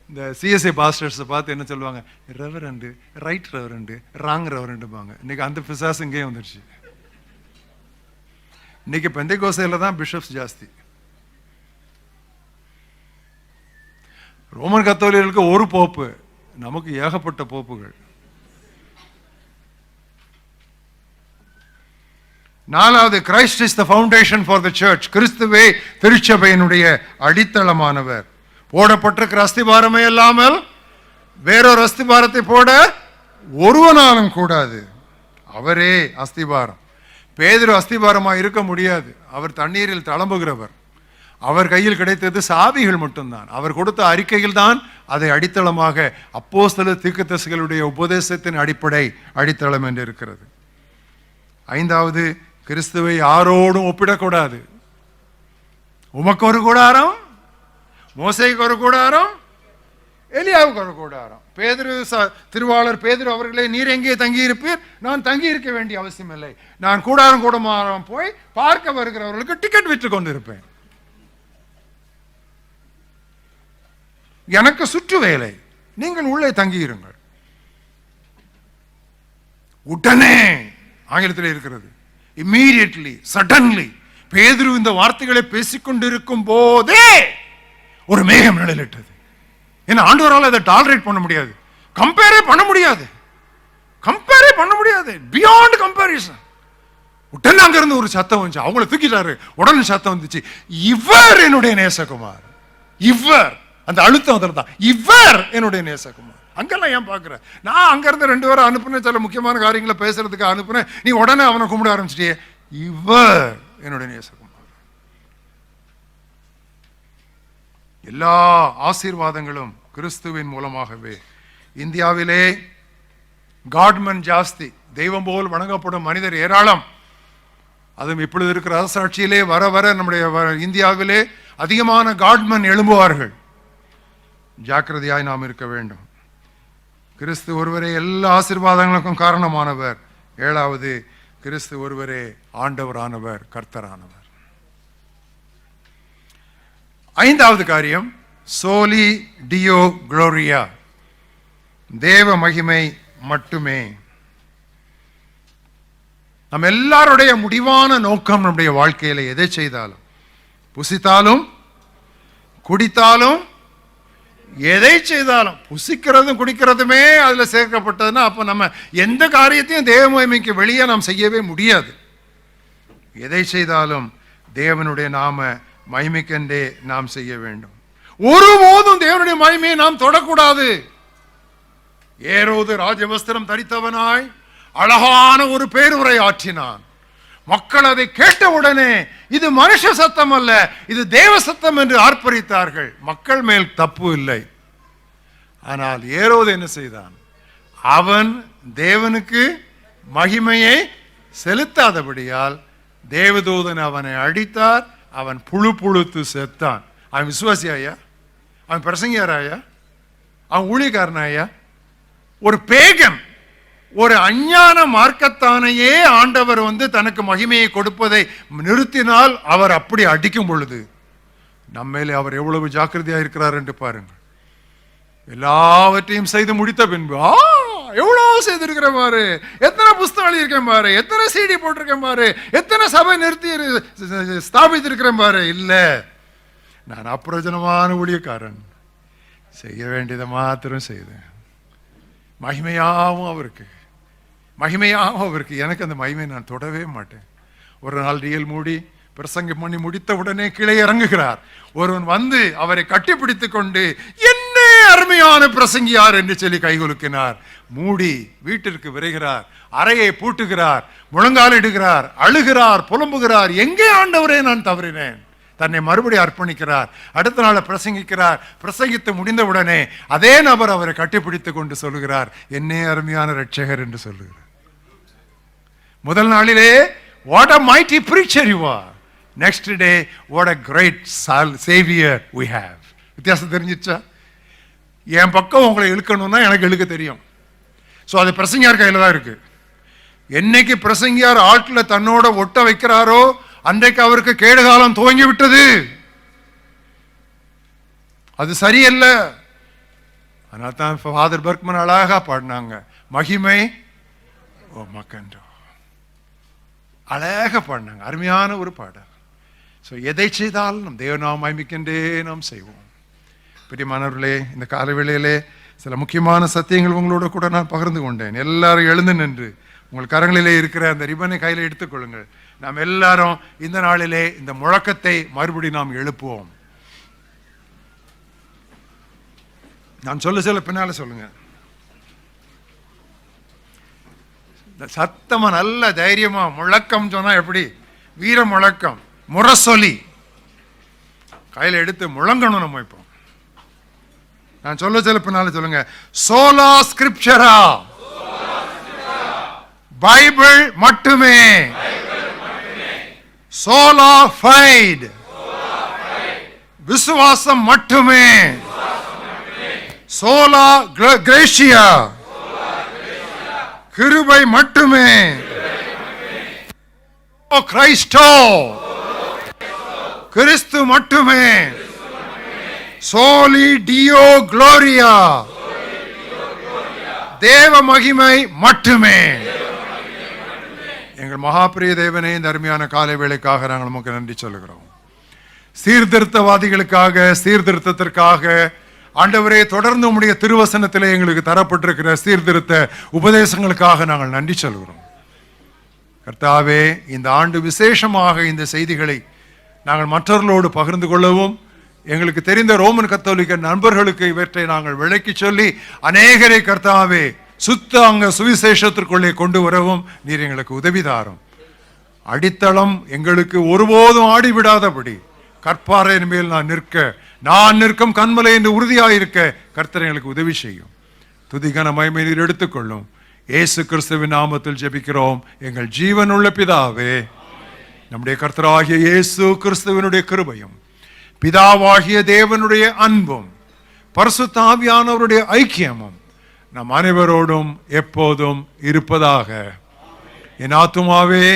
இந்த சிஎஸ்ஐ பாஸ்டர்ஸை பார்த்து என்ன சொல்லுவாங்க? ரெவரண்டு, ரைட் ரெவரண்டு, ராங் ரெவரண்டுப்பாங்க. இன்னைக்கு அந்த பிசாசு இங்கே வந்துடுச்சு. இன்னைக்கு பெந்தேகோஸ்தேல தான் பிஷப்ஸ் ஜாஸ்தி. ரோமன் கத்தோலிக்கர்களுக்கு ஒரு போப்பு, நமக்கு ஏகப்பட்ட போப்புகள். 4வது, Christ is the foundation for the church. கிறிஸ்துவே திருச்சபையினுடைய அடித்தளமானவர். போடப்பட்டிருக்கிற அஸ்திபாரமே இல்லாமல் வேறொரு அஸ்திபாரத்தை போட ஒருவனாலும் கூடாது. அவரே அஸ்திபாரம். பேதுரு அஸ்திபாரமா இருக்க முடியாது. அவர் தண்ணீரில் தளம்புகிறவர். அவர் கையில் கிடைத்தது சாவிகள் மட்டும்தான். அவர் கொடுத்த அறிக்கையில் தான் அதை அடித்தளமாக அப்போஸ்தலர் தீர்க்கதரிசிகளுடைய உபதேசத்தின் அடித்தளம் என்று இருக்கிறது. 5வது, கிறிஸ்துவை யாரோடும் ஒப்பிடக்கூடாது. உமக்கு ஒரு கூடாரம், மோசேக்கு ஒரு கூடாரம், எலியாவுக்கு ஒரு கூடாரம். பேதுரு திருவாளர் பேதுரு அவர்களே, நீர் எங்கே தங்கி இருப்பீர்? நான் தங்கி இருக்க வேண்டிய அவசியம் இல்லை. நான் கூடாரம் கூடமாரம் போய் பார்க்க வருகிறவர்களுக்கு டிக்கெட் விற்று கொண்டிருப்பேன். எனக்கு சுற்று வேலை, நீங்கள் உள்ளே தங்கியிருங்கள். உடனே ஆங்கிலத்தில் இருக்கிறது, இம்மீடியட்லி, சடன்லி. பேதுரு இந்த வார்த்தைகளை பேசிக்கொண்டிருக்கும் போதே ஒரு மேகம் நிழலிட்டது. ஏன்னா ஆண்டவரால் அதை டாலரேட் பண்ண முடியாது, கம்பேரே பண்ண முடியாது, பியாண்ட் கம்பேரிசன். உடனே அங்க இருந்து ஒரு சத்தம் வந்துச்சு. அவங்கள தூக்கிட்டாரு. உடனே சத்தம் வந்துச்சு, இவர் என்னுடைய நேசகுமார். இவர், அந்த அழுத்தம் அதில் தான், இவர் என்னுடைய நேசகுமார். அங்கெல்லாம் ஏன் பார்க்குற? நான் அங்கேருந்து 2 பேரும் அனுப்புனேன், சில முக்கியமான காரியங்களை பேசுறதுக்கு அனுப்புனேன். நீ உடனே அவனை கும்பிட ஆரம்பிச்சிட்டியே. இவர் என்னுடைய நேசகுமார். எல்லா ஆசீர்வாதங்களும் கிறிஸ்துவின் மூலமாகவே. இந்தியாவிலே காட்மன் ஜாஸ்தி, தெய்வம் போல் வணங்கப்படும் மனிதர் ஏராளம். அதுவும் இப்பொழுது இருக்கிற அரசாட்சியிலே வர வர நம்முடைய இந்தியாவிலே அதிகமான காட்மன் எழும்புவார்கள். ஜாக்கிரதையாய் நாம் இருக்க வேண்டும். கிறிஸ்து ஒருவரே எல்லா ஆசீர்வாதங்களுக்கும் காரணமானவர். 7வது, கிறிஸ்து ஒருவரே ஆண்டவரானவர், கர்த்தரானவர். 5வது காரியம், சோலி டியோ குளோரியா, தேவ மகிமை மட்டுமே. நம்ம எல்லாருடைய முடிவான நோக்கம் நம்முடைய வாழ்க்கையில எதை செய்தாலும், புசித்தாலும் குடித்தாலும், எதை செய்தாலும், புசிக்கிறதும் குடிக்கிறதுமே அதுல சேர்க்கப்பட்டதுன்னா அப்ப நம்ம எந்த காரியத்தையும் தேவ மகிமைக்கு வெளியே நாம் செய்யவே முடியாது. எதை செய்தாலும் தேவனுடைய நாம மகிமைக்கென்றே நாம் செய்ய வேண்டும். ஒருபோதும் தேவனுடைய மகிமையை நாம் தொடக்கூடாது. ஏரோது ராஜவஸ்திரம் தரித்தவனாய் அழகான ஒரு பேருரை ஆற்றினான். மக்கள் அதை கேட்டவுடனே இது மனுஷ சத்தம் அல்ல, இது தேவ சத்தம் என்று ஆர்ப்பரித்தார்கள். மக்கள் மேல் தப்பு இல்லை. ஆனால் ஏரோது என்ன செய்தான்? அவன் தேவனுக்கு மகிமையை செலுத்தாதபடியால் தேவதூதன் அவனை அடித்தார். அவன் புழுத்து செத்தான். அவன் விசுவாசியாயா? அவன் பிரசங்கியாராயா? அவன் ஊழியக்காரனாயா? ஒரு பேகன், ஒரு அஞ்ஞான மார்க்கத்தானையே ஆண்டவர் தனக்கு மகிமையை கொடுப்பதை நிறுத்தினால் அவர் அப்படி அடிக்கும் பொழுது நம்மேலே அவர் எவ்வளவு ஜாக்கிரதையா இருக்கிறார் என்று பாருங்கள். எல்லாவற்றையும் செய்து முடித்த பின்பு எவ்வளவு செய்திருக்கிறேன் பாரு, எத்தனை புஸ்தகம் எழுதியிருக்கேன் பாரு, எத்தனை CD போட்டிருக்கேன் பாரு, எத்தனை சபை நிறுத்தி ஸ்தாபித்திருக்கிறேன் பாரு. இல்ல, நான் அப்பிரயோஜனமான ஊழியக்காரன், செய்ய வேண்டியதை மாத்திரம் செய்தேன். மகிமையாகவும் அவருக்கு, எனக்கு அந்த மகிமை நான் தொடவே மாட்டேன். ஒரு நாள் டிஎல் மூடி பிரசங்கம் பண்ணி முடித்த உடனே கீழே இறங்குகிறார். ஒருவன் வந்து அவரை கட்டிப்பிடித்துக் கொண்டு, என்ன அருமையான பிரசங்கியார் என்று சொல்லி கைகுலுக்கினார். மூடி வீட்டிற்கு விரைகிறார், அறையை பூட்டுகிறார், முழங்காலிடுகிறார், அழுகிறார், புலம்புகிறார். எங்கே ஆண்டவரே நான் தவறினேன்? தன்னை மறுபடியும் அர்ப்பணிக்கிறார். அடுத்த நாள் பிரசங்கிக்கிறார். பிரசங்கித்து முடிந்தவுடனே அதே நபர் அவரை கட்டிப்பிடித்துக் கொண்டு சொல்லுகிறார், என்னே அருமையான ரட்சகர் என்று சொல்லுகிறார். முதல் நாளிலே what a mighty preacher you are. Next day what a great savior we have. வித்தியாசம் தெரிஞ்சிச்சா? என் பக்கம் உங்களை இழுக்கணும்னா எனக்கு இழுக்க தெரியும். ஸோ அது பிரசங்கியார் கையில் தான் இருக்கு. என்னைக்கு பிரசங்கியார் ஆட்களை தன்னோட ஒட்ட வைக்கிறாரோ அன்றைக்கு அவருக்கு கேடுகாலம் துவங்கி விட்டது. அது சரியல்ல. அதனால தான் ஃபாதர் பர்க்மன் அழகா பாடினாங்க, மகிமை ஓ மக்கண்டோ. அழகா பாடினாங்க, அருமையான ஒரு பாடல். ஸோ எதை செய்தாலும் நம் தேவநாம மகிமைக்கென்றே நாம் செய்வோம். பிரியமானவர்களே, இந்த காலவேளையிலே சில முக்கியமான சத்தியங்கள் உங்களோட கூட நான் பகிர்ந்து கொண்டேன். எல்லாரும் எழுந்து நின்று உங்கள் கரங்களிலே இருக்கிற அந்த ரிப்பனை கையில் எடுத்துக்கொள்ளுங்கள். நாம் எல்லாரும் இந்த நாளிலே இந்த முழக்கத்தை மறுபடி நாம் எழுப்புவோம். நான் சொல்ல பின்னால சொல்லுங்க. சத்தமா நல்ல தைரியமா முழக்கம் சொன்னா எப்படி? வீர முழக்கம், முரசொலி கையில எடுத்து முழங்கணும் நம்ம. இப்போ நான் சொல்ல பின்னால சொல்லுங்க. சோலா ஸ்கிரிப்சரா, பைபிள் மட்டுமே. சோலா ஃபைட், விசுவாசம் மட்டுமே. சோலா கிரேஷியா, கிருபை மட்டுமே. கிறிஸ்டோ, கிறிஸ்து மட்டுமே. சோலி டியோ குளோரியா, தேவ மகிமை மட்டுமே. எங்கள் மகாபிரிய தேவனே, இந்த அருமையான காலை வேளைக்காக நாங்கள் நமக்கு நன்றி சொல்லுகிறோம். சீர்திருத்தவாதிகளுக்காக, சீர்திருத்தத்திற்காக ஆண்டவரே, தொடர்ந்து உம்முடைய திருவசனத்திலே எங்களுக்கு தரப்பட்டிருக்கிற சீர்திருத்த உபதேசங்களுக்காக நாங்கள் நன்றி சொல்கிறோம். கர்த்தாவே, இந்த ஆண்டு விசேஷமாக இந்த செய்திகளை நாங்கள் மற்றவர்களோடு பகிர்ந்து கொள்ளவும், எங்களுக்கு தெரிந்த ரோமன் கத்தோலிக்க நண்பர்களுக்கு இவற்றை நாங்கள் விளக்கி சொல்லி அநேகரை கர்த்தாவே சுத்த அங்க சுவிசேஷத்திற்குள்ளே கொண்டு வரவும் நீர் எங்களுக்கு உதவிதாரும். அடித்தளம் எங்களுக்கு ஒருபோதும் ஆடிவிடாதபடி கற்பாறையின் மேல் நான் நிற்கும் கண்மலை என்று உறுதியாயிருக்க கர்த்தர் எங்களுக்கு உதவி செய்யும். துதிகன மகிமை நீர் எடுத்துக்கொள்ளும். இயேசு கிறிஸ்துவின் நாமத்தில் ஜெபிக்கிறோம் எங்கள் ஜீவனுள்ள பிதாவே. நம்முடைய கர்த்தராகிய இயேசு கிறிஸ்துவினுடைய கிருபையும், பிதாவாகிய தேவனுடைய அன்பும், பரிசுத்த ஆவியானவருடைய ஐக்கியமும் நம் அனைவரோடும் எப்போதும் இருப்பதாக. என் ஆத்துமாவே,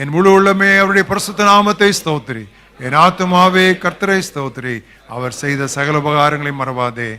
என் முழு உள்ளமே அவருடைய பரிசுத்த நாமத்தை ஸ்தோத்திரி. என் ஆத்துமாவே கர்த்தரை ஸ்தோத்திரி. அவர் செய்த சகல உபகாரங்களை மறவாதே.